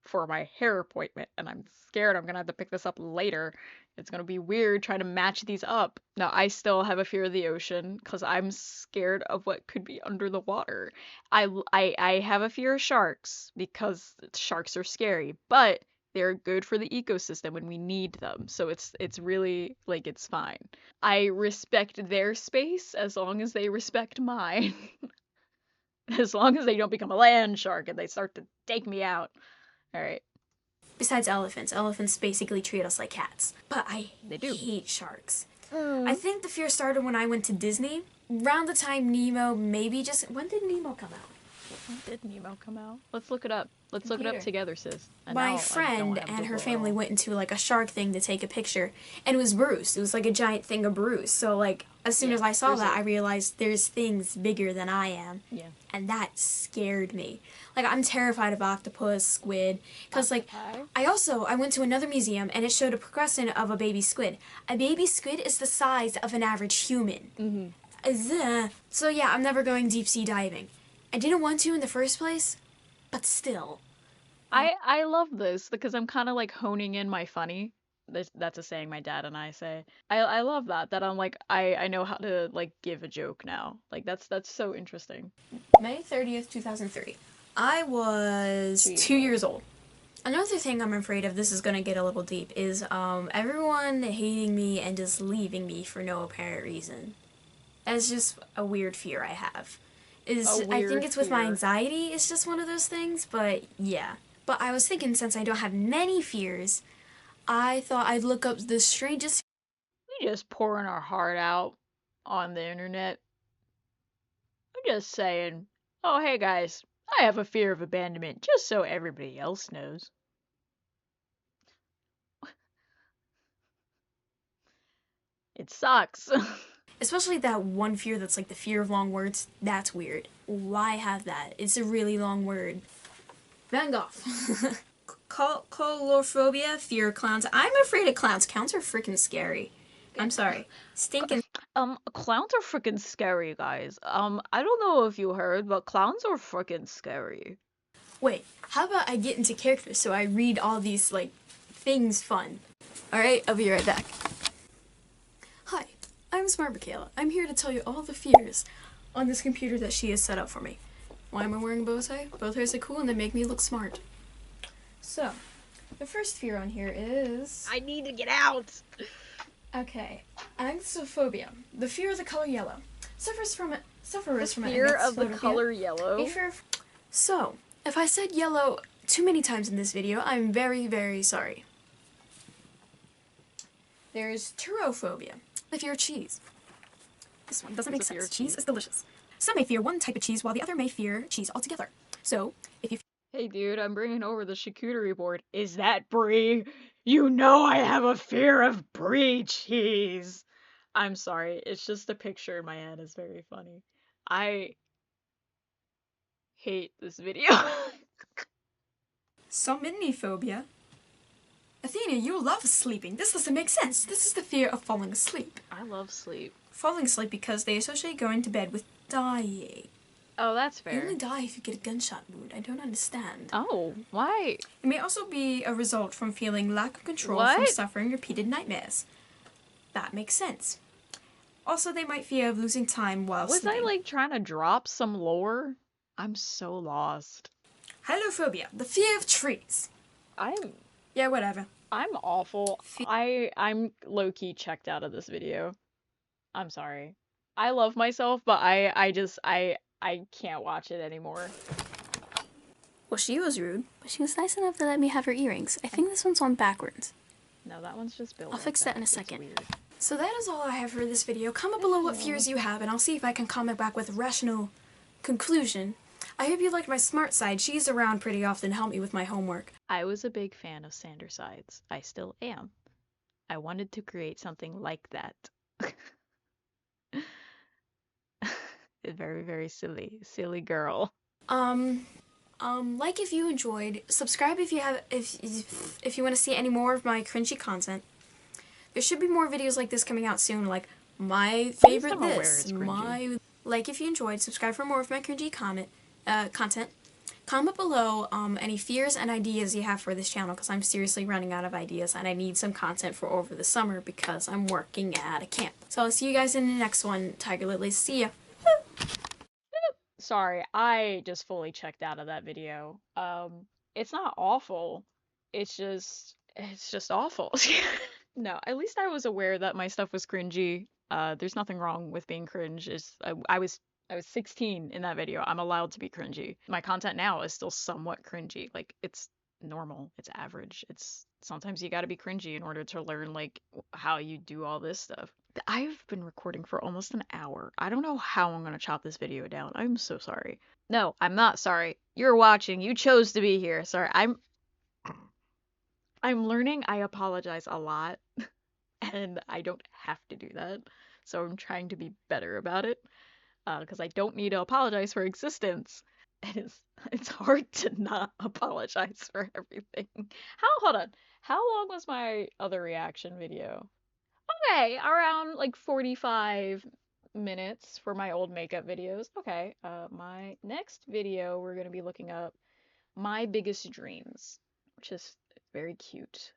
for my hair appointment, and I'm scared I'm gonna have to pick this up later It's gonna be weird trying to match these up. Now, I still have a fear of the ocean because I'm scared of what could be under the water. I have a fear of sharks because sharks are scary, but they're good for the ecosystem when we need them. So it's really like it's fine. I respect their space as long as they respect mine. As long as they don't become a land shark and they start to take me out. All right. Besides elephants, elephants basically treat us like cats. But I They do. hate sharks. I Mm. think the fear started when I went to Disney. Around the time Nemo, maybe just, when did Nemo come out? When did Nemo come out? Let's look it up. Let's look it up Computer. together, sis. And My now I don't friend have and her Google at family all. went into like a shark thing to take a picture, and it was Bruce. It was like a giant thing of Bruce. So like as soon Yeah, as I saw there's that, a I realized there's things bigger than I am, yeah. and that scared me. Like I'm terrified of octopus, squid, because like Octopi. I went to another museum and it showed a progression of a baby squid. A baby squid is the size of an average human. Mm-hmm. So yeah, I'm never going deep sea diving. I didn't want to in the first place, but still. I love this because I'm kind of like honing in my funny. That's a saying my dad and I say. I love that I'm like I know how to like give a joke now. Like that's so interesting. May 30th, 2003. I was 2 years 2 years old. Another thing I'm afraid of, this is going to get a little deep, is everyone hating me and just leaving me for no apparent reason. That's just a weird fear I have. A I think weird it's with my fear. anxiety, it's just one of those things, but yeah. But I was thinking, since I don't have many fears, I thought I'd look up the strangest. We just pouring our heart out on the internet. I'm just saying, oh hey guys, I have a fear of abandonment, just so everybody else knows. It sucks. Especially that one fear that's like the fear of long words. That's weird. Why have that? It's a really long word. Van Gogh. Colorophobia, fear of clowns. I'm afraid of clowns. Clowns are freaking scary. I'm sorry. Stinking. Clowns are freaking scary, guys. I don't know if you heard, but clowns are freaking scary. Wait, how about I get into character so I read all these, like, things fun? Alright, I'll be right back. Hi, I'm Smart Michaela. I'm here to tell you all the fears on this computer that she has set up for me. Why am I wearing a bow tie? Bow ties are cool and they make me look smart. So, the first fear on here is... I need to get out. Okay, agoraphobic, the fear of the color yellow. Sufferers from it Fear of the color yellow. So, if I said yellow too many times in this video, I'm very, very sorry. There's turophobia, the fear of cheese. This one doesn't make sense. Cheese is delicious. Some may fear one type of cheese while the other may fear cheese altogether. So, if you... Hey dude, I'm bringing over the charcuterie board. Is that brie? You know I have a fear of brie cheese. I'm sorry, it's just a picture in my head is very funny. I hate this video. Somniphobia. Athena, you love sleeping. This doesn't make sense. This is the fear of falling asleep. I love sleep. Falling asleep because they associate going to bed with dying. Oh, that's You fair. only die if you get a gunshot wound. I don't understand. Oh, why? It may also be a result from feeling lack of control from What? suffering repeated nightmares. That makes sense. Also, they might fear of losing time while Was sleeping. I like trying to drop some lore? I'm so lost. Hylophobia, the fear of trees. I'm Yeah, whatever. I'm awful. I'm low-key checked out of this video. I'm sorry. I love myself, but I can't watch it anymore. Well, she was rude, but she was nice enough to let me have her earrings. I think this one's on backwards. No, that one's just built. I'll like fix that in a It's second. weird. So that is all I have for this video. Comment below what fears you have, and I'll see if I can comment back with a rational conclusion. I hope you liked my smart side. She's around pretty often to help me with my homework. I was a big fan of Sander Sides. I still am. I wanted to create something like that. Very, very silly girl. Like if you enjoyed, subscribe if you have, if you want to see any more of my cringy content. There should be more videos like this coming out soon, like my favorite I'm aware this, it's cringy. like if you enjoyed, subscribe for more of my cringy content. Comment below any fears and ideas you have for this channel, because I'm seriously running out of ideas and I need some content for over the summer because I'm working at a camp. So I'll see you guys in the next one. Tiger Lilies, see ya! Sorry, I just fully checked out of that video. It's not awful. It's just awful. No, at least I was aware that my stuff was cringy. There's nothing wrong with being cringe. I was 16 in that video. I'm allowed to be cringy. My content now is still somewhat cringy. Like it's normal. It's average. It's sometimes you got to be cringy in order to learn like how you do all this stuff. I've been recording for almost an hour. I don't know how I'm gonna chop this video down. I'm so sorry. No, I'm not sorry. You're watching. You chose to be here. Sorry. I'm learning. I apologize a lot, and I don't have to do that. So I'm trying to be better about it, because I don't need to apologize for existence. And it's hard to not apologize for everything. Hold on. How long was my other reaction video? Okay, around like 45 minutes for my old makeup videos. Okay, my next video we're gonna be looking up my biggest dreams, which is very cute.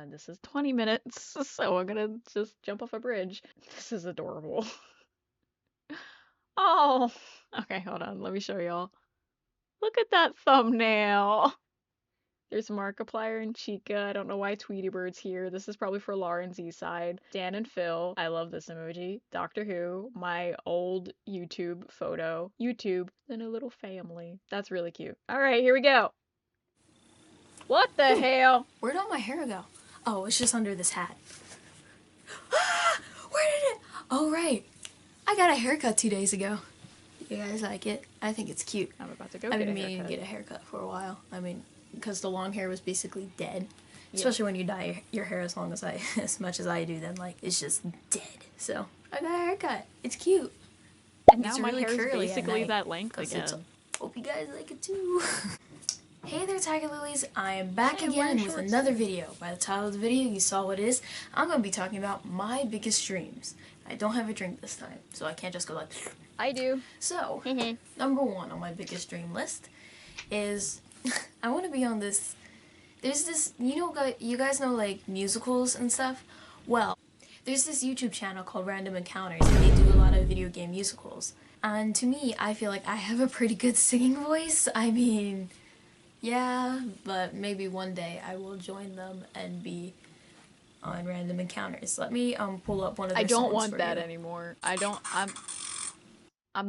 This is 20 minutes, so I'm gonna just jump off a bridge. This is adorable. Oh, okay, hold on, let me show y'all. Look at that thumbnail. There's Markiplier and Chica. I don't know why Tweety Bird's here. This is probably for Lauren's side. Dan and Phil. I love this emoji. Doctor Who. My old YouTube photo. YouTube. Then a little family. That's really cute. All right, here we go. What the hell? Where'd all my hair go? Oh, it's just under this hat. Ah! Where did it? Oh, right. I got a haircut 2 days ago. You guys like it? I think it's cute. I'm about to go I've get a been meaning to haircut. get a haircut for a while. I mean, because the long hair was basically dead. Yeah. Especially when you dye your hair as long as as much as I do, then like it's just dead. So I got a haircut. It's cute. And now it's my really hair is curly basically that length 'cause again. Hope you guys like it too. Hey there, Tiger Lilies. I am back Hey, again with shorts. another video. By the title of the video, you saw what it is. I'm going to be talking about my biggest dreams. I don't have a drink this time, so I can't just go like... I do. So, number one on my biggest dream list is I want to be on this... There's this, you guys know like musicals and stuff? Well, there's this YouTube channel called Random Encounters, and they do a lot of video game musicals. And to me, I feel like I have a pretty good singing voice. I mean... Yeah, but maybe one day I will join them and be on Random Encounters. Let me pull up one of their I don't songs want for that you. anymore. I'm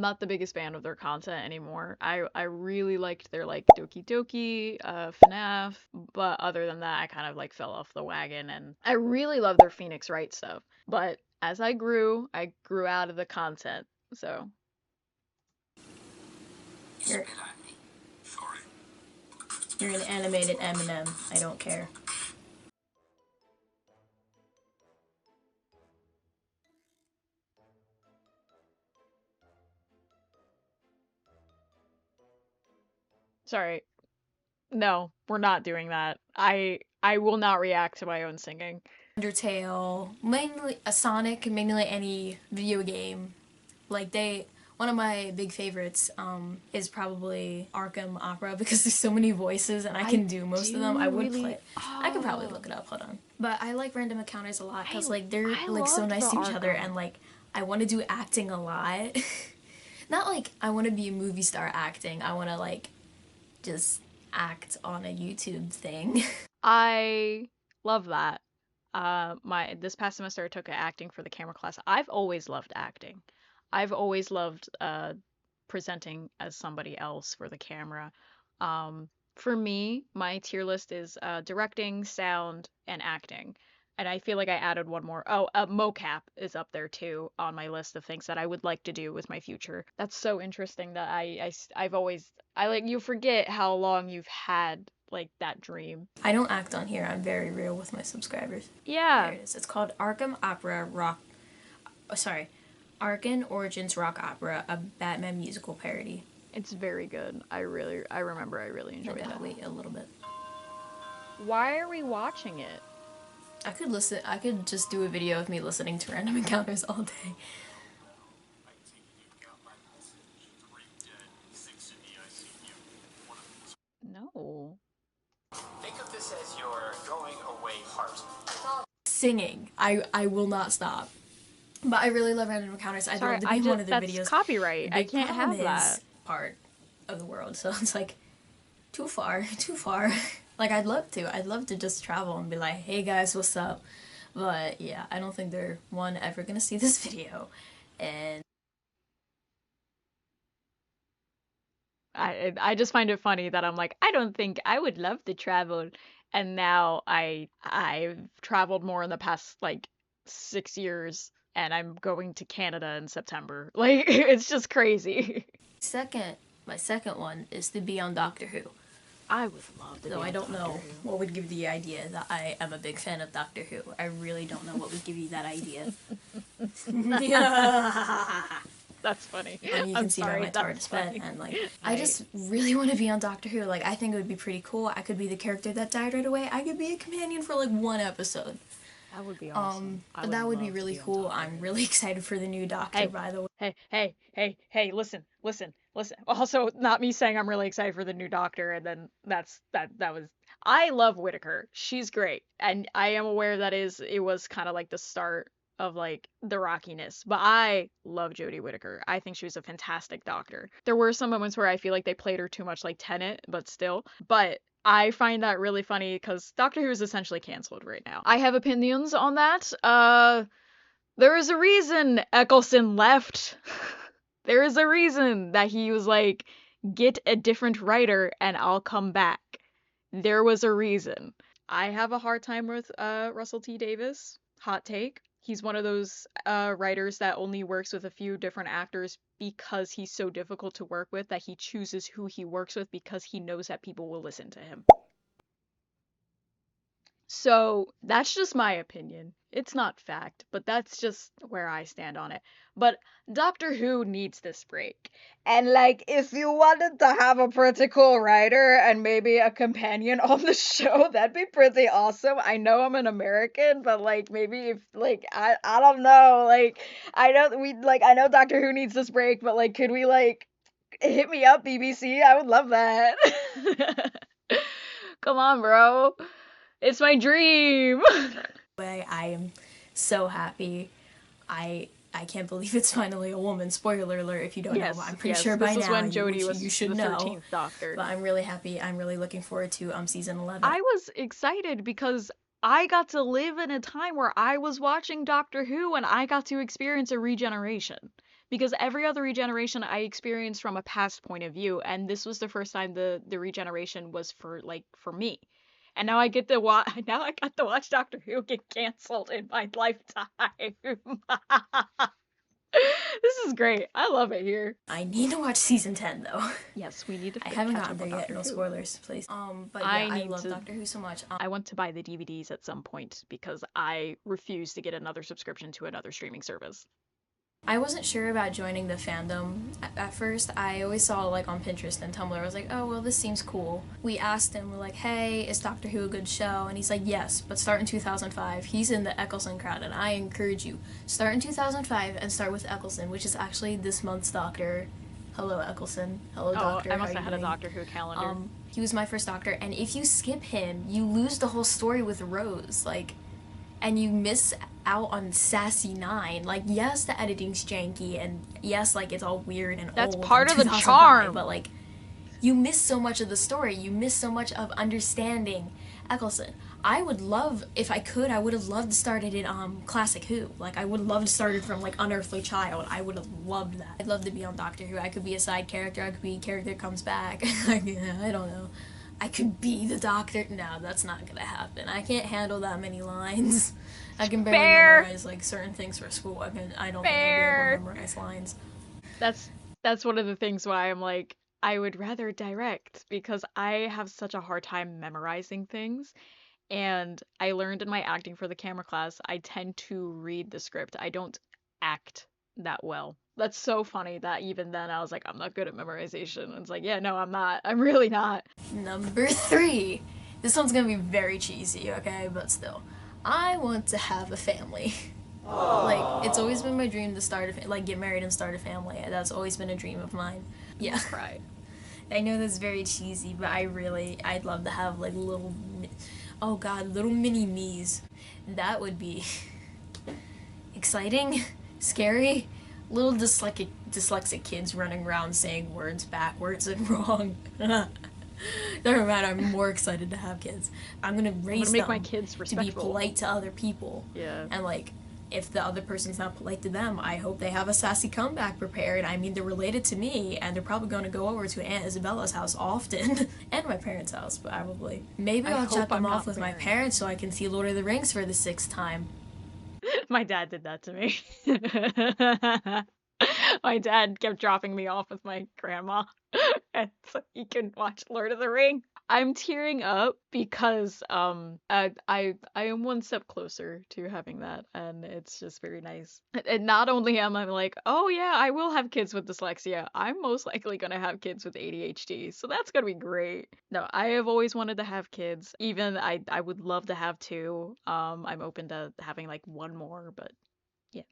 not the biggest fan of their content anymore. I really liked their like Doki Doki, FNAF, but other than that I kind of like fell off the wagon, and I really love their Phoenix Wright stuff. But as I grew out of the content. So You're an animated Eminem. I don't care. sorry. No, we're not doing that. I will not react to my own singing. Undertale, mainly a Sonic, mainly any video game. Like one of my big favorites is probably Arkham Opera because there's so many voices and I can do most of them. I would play. I could probably look it up. Hold on. But I like Random Encounters a lot because like they're like so nice to each other, and like I want to do acting a lot. Not like I want to be a movie star acting. I want to like just act on a YouTube thing. I love that. This past semester I took an acting for the camera class. I've always loved acting. I've always loved presenting as somebody else for the camera. For me, my tier list is directing, sound, and acting. And I feel like I added one more. Oh, mocap is up there too on my list of things that I would like to do with my future. That's so interesting that I've always, you forget how long you've had like that dream. I don't act on here. I'm very real with my subscribers. Yeah. There it is. It's called Arkham Opera Rock. Oh, sorry. Arkham Origins Rock Opera, a Batman musical parody. It's very good. I remember I really enjoyed I gotta that. wait a little bit. Why are we watching it? I could just do a video of me listening to Random Encounters all day. singing. I will not stop. But I really love Random Encounters. I'd Sorry, love to be in one of their that's videos. copyright. The I big can't problem have that. is part of the world, so it's like too far, too far. Like I'd love to just travel and be like, hey guys, what's up? But yeah, I don't think they're one ever gonna see this video, and I just find it funny that I'm like, I don't think I would love to travel, and now I've traveled more in the past like 6 years, and I'm going to Canada in September. Like it's just crazy. second, my second one is to be on Doctor Who. I would love to be Though I on don't Doctor know Who. what would give you the idea that I am a big fan of Doctor Who. I really don't know what would give you that idea. That's funny. And you I'm can see by sorry, my that's TARDIS bed, funny. and like, I just really want to be on Doctor Who. Like, I think it would be pretty cool. I could be the character that died right away. I could be a companion for like one episode. That would be awesome. I But that would be love to really on cool. Doctor I'm Who. really excited for the new Doctor, Hey, by the way. hey, listen. Also, not me saying I'm really excited for the new Doctor, and then that was. I love Whittaker. She's great, and I am aware that it was kind of like the start of like the rockiness, but I love Jodie Whittaker. I think she was a fantastic Doctor. There were some moments where I feel like they played her too much like Tennant, but still. But I find that really funny because Doctor Who is essentially canceled right now. I have opinions on that. There is a reason Eccleston left. There is a reason that he was like, get a different writer and I'll come back. There was a reason. I have a hard time with Russell T Davies. Hot take. He's one of those writers that only works with a few different actors because he's so difficult to work with that he chooses who he works with because he knows that people will listen to him. So that's just my opinion. It's not fact, but that's just where I stand on it. But Doctor Who needs this break. And like, if you wanted to have a pretty cool writer and maybe a companion on the show, that'd be pretty awesome. I know I'm an American, but like maybe if like I don't know, like I know Doctor Who needs this break, but like could we like hit me up BBC? I would love that. Come on, bro. It's my dream. I am so happy. I can't believe it's finally a woman. Spoiler alert if you don't know, but I'm pretty sure by this is now when Jodie was you should the know. 13th Doctor. But I'm really happy. I'm really looking forward to season 11. I was excited because I got to live in a time where I was watching Doctor Who and I got to experience a regeneration. Because every other regeneration I experienced from a past point of view, and this was the first time the regeneration was for me. And now I get to watch. Now I got to watch Doctor Who get canceled in my lifetime. This is great. I love it here. I need to watch season 10 though. Yes, we need to. I haven't catch gotten up there on yet. Doctor No Who. spoilers, please. But yeah, I love Doctor Who so much. I want to buy the DVDs at some point because I refuse to get another subscription to another streaming service. I wasn't sure about joining the fandom at first. I always saw like on Pinterest and Tumblr. I was like, oh well, this seems cool. We asked him, we're like, hey, is Doctor Who a good show? And he's like, yes, but start in 2005. He's in the Eccleston crowd, and I encourage you, start in 2005 and start with Eccleston, which is actually this month's Doctor. Hello, Eccleston. Hello, Doctor. I must have had a Doctor Who calendar. He was my first Doctor, and if you skip him, you lose the whole story with Rose. Like, and you miss out on Sassy 9. Like, yes, the editing's janky, and yes, like, it's all weird and That's old. part of the charm. But, like, you miss so much of the story. You miss so much of understanding Eccleston. I would love, if I could, I would have loved to start it in Classic Who. Like, I would have loved to start it from, like, Unearthly Child. I would have loved that. I'd love to be on Doctor Who. I could be a side character. I could be a character that comes back. I don't know. I could be the Doctor. No, that's not gonna happen. I can't handle that many lines. I can barely memorize like certain things for school. I don't think I'll be able to memorize lines. That's one of the things why I'm like, I would rather direct because I have such a hard time memorizing things. And I learned in my acting for the camera class, I tend to read the script. I don't act that well. That's so funny that even then I was like, I'm not good at memorization. And it's like, yeah, no, I'm not. I'm really not. Number 3. This one's gonna be very cheesy, okay? But still. I want to have a family. Like, it's always been my dream to start get married and start a family. That's always been a dream of mine. Yeah. Right. I know that's very cheesy, but I'd love to have like little Oh god, little mini me's. That would be exciting, scary. Little dyslexic kids running around saying words backwards and wrong. Never mind, I'm more excited to have kids. I'm gonna I'm gonna raise make my them kids to be respectful. polite to other people. Yeah. And, like, if the other person's not polite to them, I hope they have a sassy comeback prepared. I mean, they're related to me, and they're probably going to go over to Aunt Isabella's house often, and my parents' house, probably. Maybe I I'll hope chat them I'm off not with my barren. parents so I can see Lord of the Rings for the sixth time. My dad did that to me. My dad kept dropping me off with my grandma, and so he can watch Lord of the Ring. I'm tearing up because I am one step closer to having that, and it's just very nice. And not only am I like, oh yeah, I will have kids with dyslexia, I'm most likely gonna have kids with ADHD, so that's gonna be great. No, I have always wanted to have kids. Even I would love to have two. I'm open to having like one more, but yeah,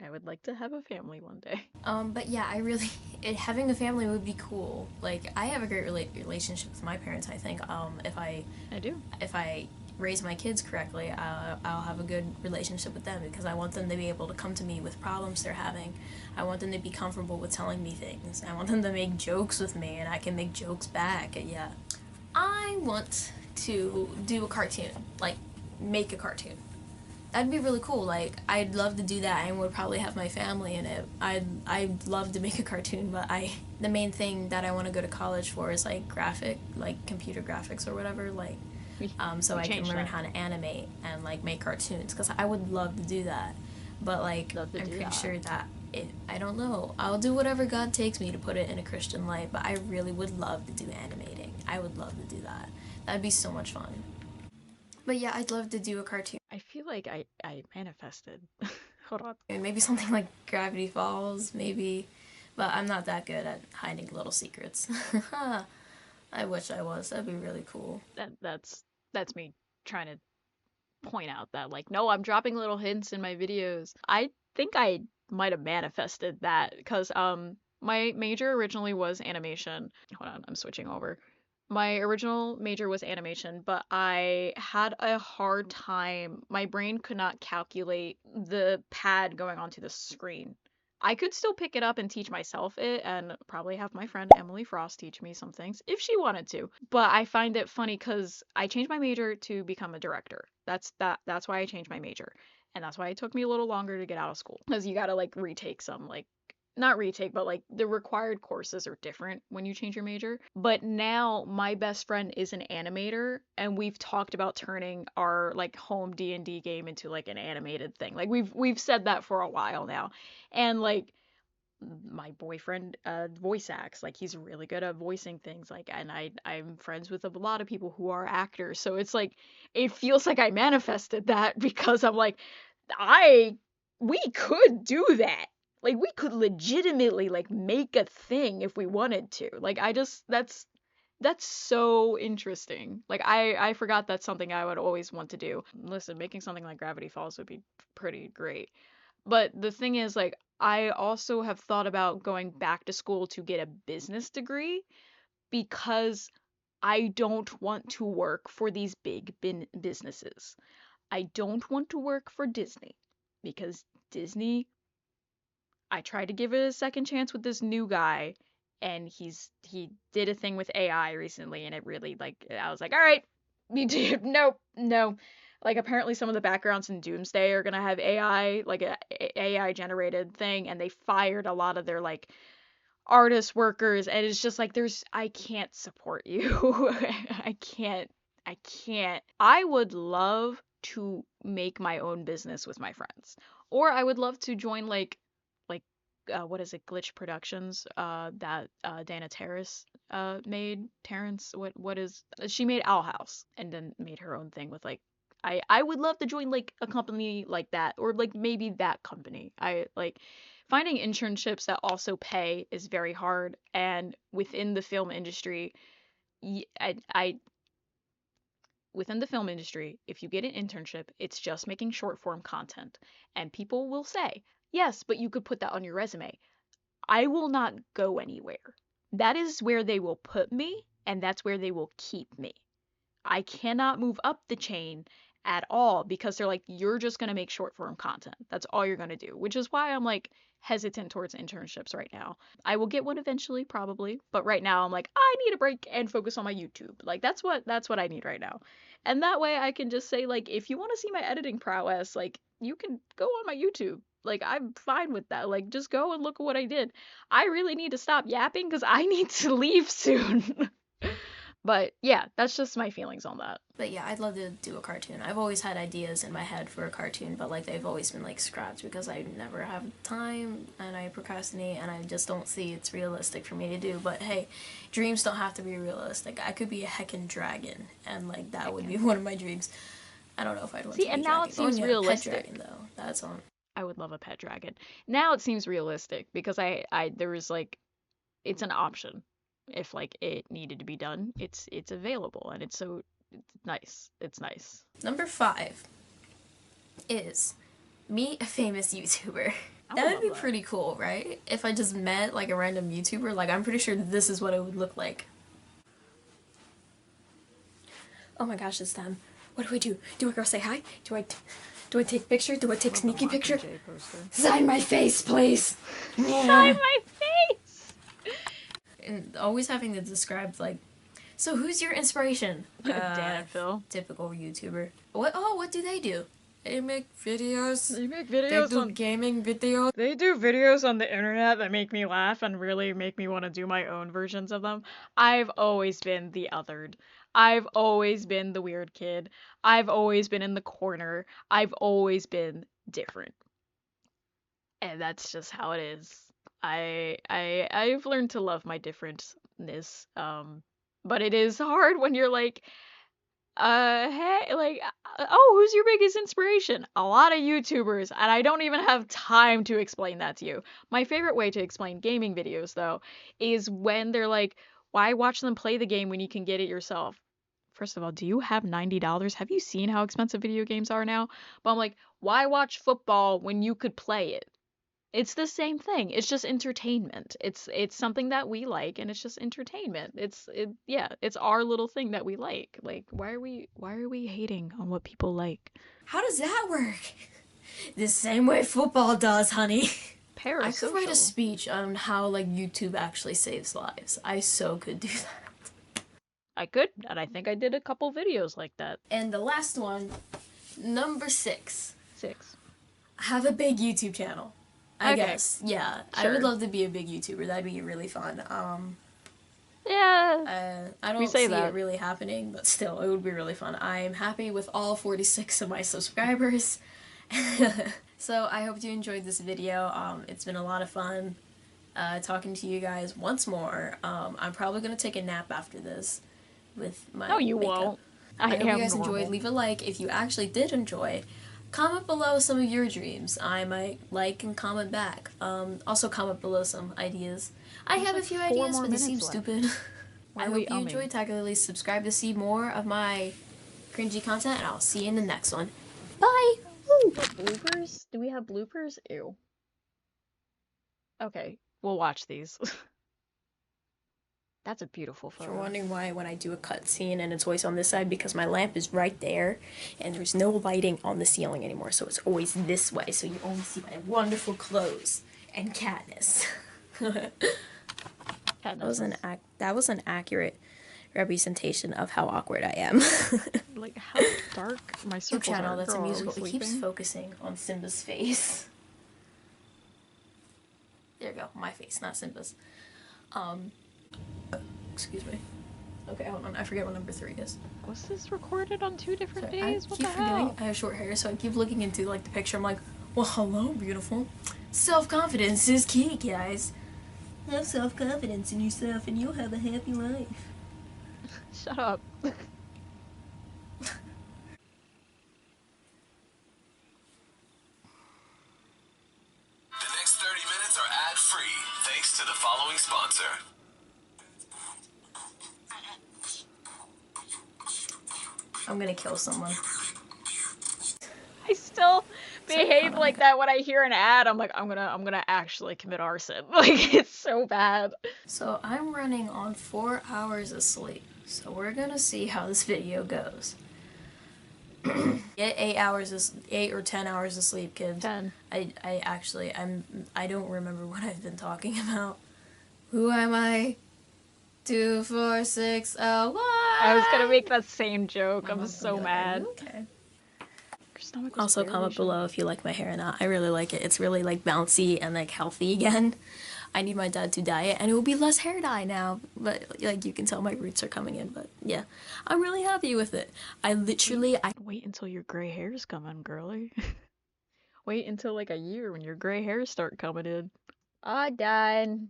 I would like to have a family one day. But yeah, I really having a family would be cool. Like I have a great relationship with my parents. I think I do. if I raise my kids correctly, I'll have a good relationship with them because I want them to be able to come to me with problems they're having. I want them to be comfortable with telling me things. I want them to make jokes with me, and I can make jokes back. And yeah, I want to do a cartoon, like make a cartoon. That'd be really cool. Like I'd love to do that and would probably have my family in it. I'd love to make a cartoon, but I the main thing that I want to go to college for is like like computer graphics or whatever, like We so we I can changed learn that. how to animate and like make cartoons because I would love to do that. But like Love to I'm do pretty that. sure that I don't know. I'll do whatever God takes me to put it in a Christian light, but I really would love to do animating. I would love to do that. That'd be so much fun. But yeah, I'd love to do a cartoon. I feel like I manifested. Hold on. Maybe something like Gravity Falls, maybe. But I'm not that good at hiding little secrets. I wish I was. That'd be really cool. That's me trying to point out that like no, I'm dropping little hints in my videos. I think I might have manifested that because my major originally was animation. Hold on, I'm switching over. My original major was animation, but I had a hard time. My brain could not calculate the pad going onto the screen. I could still pick it up and teach myself it and probably have my friend Emily Frost teach me some things if she wanted to. But I find it funny cuz I changed my major to become a director. That's why I changed my major. And that's why it took me a little longer to get out of school cuz you got to like retake some like not retake, but like the required courses are different when you change your major. But now my best friend is an animator and we've talked about turning our like home D&D game into like an animated thing. Like we've said that for a while now. And like my boyfriend voice acts like he's really good at voicing things like and I'm friends with a lot of people who are actors. So it's like it feels like I manifested that because I'm like I we could do that. Like we could legitimately like make a thing if we wanted to. Like I just that's so interesting. Like I forgot that's something I would always want to do. Listen, making something like Gravity Falls would be pretty great. But the thing is like I also have thought about going back to school to get a business degree because I don't want to work for these big businesses. I don't want to work for Disney because Disney, I tried to give it a second chance with this new guy and he did a thing with AI recently and it really like I was like, "All right, me too. Nope, no." Like apparently some of the backgrounds in Doomsday are going to have AI, like a AI generated thing and they fired a lot of their like artist workers and it's just like there's I can't support you. I can't. I would love to make my own business with my friends. Or I would love to join like what is it, Glitch Productions, that Dana Terrace made. Terrence, what is she made Owl House and then made her own thing with like I would love to join like a company like that or like maybe that company. I like finding internships that also pay is very hard and within the film industry I within the film industry, if you get an internship, it's just making short form content. And people will say, yes, but you could put that on your resume. I will not go anywhere. That is where they will put me, and that's where they will keep me. I cannot move up the chain at all because they're like, you're just going to make short form content. That's all you're going to do, which is why I'm like hesitant towards internships right now. I will get one eventually, probably, but right now I'm like, I need a break and focus on my YouTube. Like that's what I need right now. And that way I can just say like, if you want to see my editing prowess, like you can go on my YouTube. Like I'm fine with that. Like just go and look at what I did. I really need to stop yapping because I need to leave soon. But yeah, that's just my feelings on that. But yeah, I'd love to do a cartoon. I've always had ideas in my head for a cartoon, but like they've always been like scrapped because I never have time and I procrastinate and I just don't see it's realistic for me to do. But hey, dreams don't have to be realistic. I could be a heckin' dragon and like that would be one of my dreams. I don't know if I'd want See, to be and a now dragon. it Oh, seems yeah, pet realistic. dragon though. That's on. I would love a pet dragon. Now it seems realistic because there was like it's an option. If like it needed to be done, it's available and it's nice. It's nice. Number 5 is meet a famous YouTuber. I That would would be love that. pretty cool, right? If I just met like a random YouTuber, like I'm pretty sure this is what it would look like. Oh my gosh, it's time. What do I do? Do I go say hi? Do I take a picture? Do I take sneaky picture? Sign my face, please. Sign Yeah. my face. And always having to describe like, so who's your inspiration? Dan and Phil. Typical YouTuber. What? Oh, what do they do? They make videos. They make They videos do on gaming videos. They do videos on the internet that make me laugh and really make me want to do my own versions of them. I've always been the othered. I've always been the weird kid. I've always been in the corner. I've always been different. And that's just how it is. I've learned to love my differentness. But it is hard when you're like, hey, like, oh, who's your biggest inspiration? A lot of YouTubers, and I don't even have time to explain that to you. My favorite way to explain gaming videos, though, is when they're like, why watch them play the game when you can get it yourself? First of all, do you have $90? Have you seen how expensive video games are now? But I'm like, why watch football when you could play it? It's the same thing. It's just entertainment. It's something that we like and it's just entertainment. Yeah, it's our little thing that we like. Like why are we hating on what people like? How does that work? The same way football does, honey. I could write a Parasocial. speech on how like YouTube actually saves lives. I so could do that. I could, and I think I did a couple videos like that. And the last one, number 6. 6. Have a big YouTube channel. I Okay. guess. Yeah. I Sure. would love to be a big YouTuber. That'd be really fun. Yeah. I don't We say see that. it really happening, but still, it would be really fun. I'm happy with all 46 of my subscribers. So I hope you enjoyed this video. It's been a lot of fun talking to you guys once more. I'm probably going to take a nap after this with my No, you makeup. won't. I hope you am guys normal. enjoyed. Leave a like if you actually did enjoy. Comment below some of your dreams. I might like and comment back. Also comment below some ideas. I have a like few 4 ideas, more but they seem minutes left. stupid. Why I are hope we you umming? enjoyed. Tactically subscribe to see more of my cringy content, and I'll see you in the next one. Bye! Bloopers? Do we have bloopers? Ew. Okay, we'll watch these. That's a beautiful If you're photo. wondering why when I do a cut scene and it's always on this side, because my lamp is right there and there's no lighting on the ceiling anymore, so it's always this way, so you only see my wonderful clothes and Katniss. That was an accurate representation of how awkward I am. Like how dark my YouTube circles channel, are. that's a Girl, are we musical. It keeps sleeping? focusing on Simba's face. There you go, my face, not Simba's. Excuse me. Okay, hold on. I forget what number 3 is. Was this recorded on 2 different Sorry, I days? What keep the forgetting hell? I have short hair, so I keep looking into like the picture. I'm like, well, hello, beautiful. Self-confidence is key, guys. Have self-confidence in yourself, and you'll have a happy life. Shut up. The next 30 minutes are ad-free, thanks to the following sponsor. I'm gonna kill someone. I still behave like that when I hear an ad. I'm like, I'm gonna actually commit arson. Like, it's so bad. So I'm running on 4 hours of sleep. So we're gonna see how this video goes. Get 8 or 10 hours of sleep, kids. 10. I don't remember what I've been talking about. Who am I? 2, 4, 6, oh, 1. I was gonna make that same joke. My I'm mom's so gonna be like, mad. Are you okay? Your stomach was Also, barely comment below showing. if you like my hair or not. I really like it. It's really like bouncy and like healthy again. I need my dad to dye it, and it will be less hair dye now. But like you can tell, my roots are coming in. But yeah, I'm really happy with it. I Wait until your gray hairs come in, girly. Wait until like a year when your gray hairs start coming in. All done.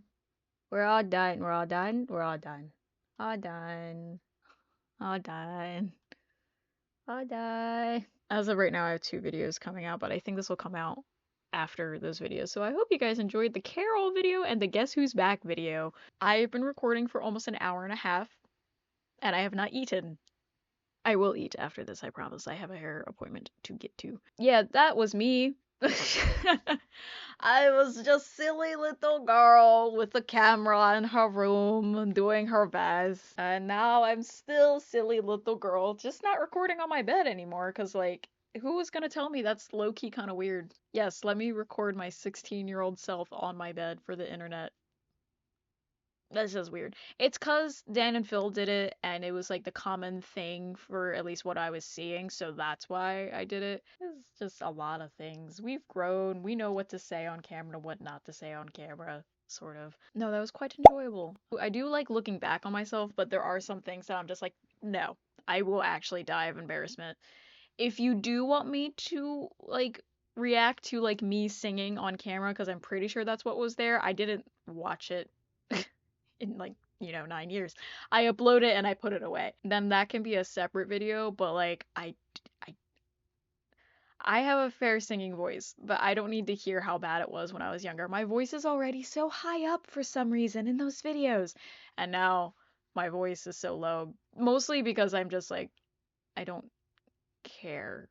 We're all done. We're all done. We're all done. All done. All done. All done. As of right now, I have 2 videos coming out, but I think this will come out after those videos. So I hope you guys enjoyed the Carol video and the Guess Who's Back video. I've been recording for almost an hour and a half, and I have not eaten. I will eat after this, I promise. I have a hair appointment to get to. Yeah, that was me. I was just silly little girl with a camera in her room doing her best. And now I'm still silly little girl, just not recording on my bed anymore because, like, who was gonna tell me that's low-key kind of weird? Yes, let me record my 16-year-old self on my bed for the internet. That's just weird. It's cause Dan and Phil did it, and it was like the common thing for at least what I was seeing, so that's why I did it. It's just a lot of things. We've grown, we know what to say on camera and what not to say on camera, sort of. No, that was quite enjoyable. I do like looking back on myself, but there are some things that I'm just like, no, I will actually die of embarrassment. If you do want me to, like, react to, like, me singing on camera, because I'm pretty sure that's what was there, I didn't watch it in like 9 years. I upload it and I put it away. Then that can be a separate video, but like I I have a fair singing voice, but I don't need to hear how bad it was when I was younger. My voice is already so high up for some reason in those videos. And now my voice is so low, mostly because I'm just like I don't care.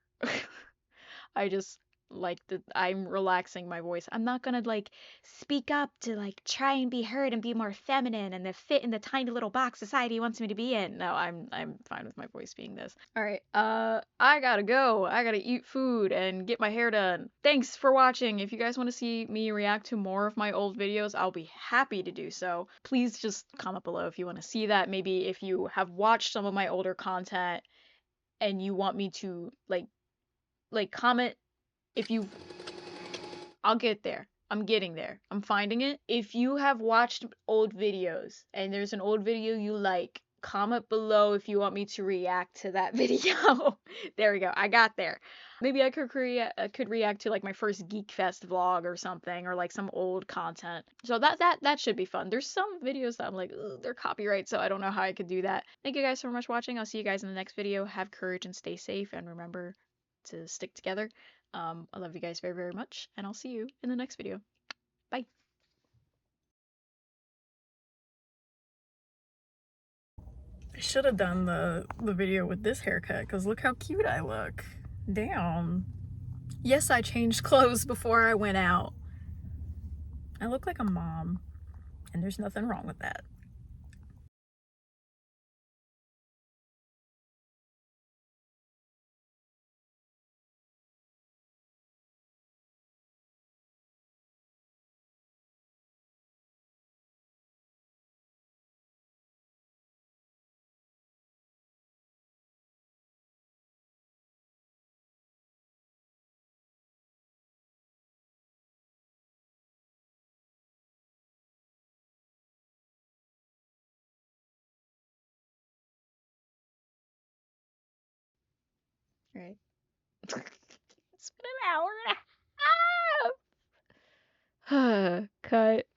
I just like the I'm relaxing my voice. I'm not gonna like speak up to like try and be heard and be more feminine and to fit in the tiny little box society wants me to be in. No, I'm fine with my voice being this. All right. I gotta go. I gotta eat food and get my hair done. Thanks for watching. If you guys want to see me react to more of my old videos, I'll be happy to do so. Please just comment below if you want to see that. Maybe if you have watched some of my older content and you want me to comment if you I'll get there. I'm getting there. I'm finding it. If you have watched old videos and there's an old video you like, comment below if you want me to react to that video. There we go. I got there. Maybe I could react to like my first Geek Fest vlog or something, or like some old content. So that should be fun. There's some videos that I'm like, ugh, they're copyright, so I don't know how I could do that. Thank you guys so much for watching. I'll see you guys in the next video. Have courage and stay safe, and remember to stick together. I love you guys very, very much, and I'll see you in the next video. Bye. I should have done the video with this haircut, because look how cute I look. Damn. Yes, I changed clothes before I went out. I look like a mom, and there's nothing wrong with that. Right. It's been an hour and a half. Cut.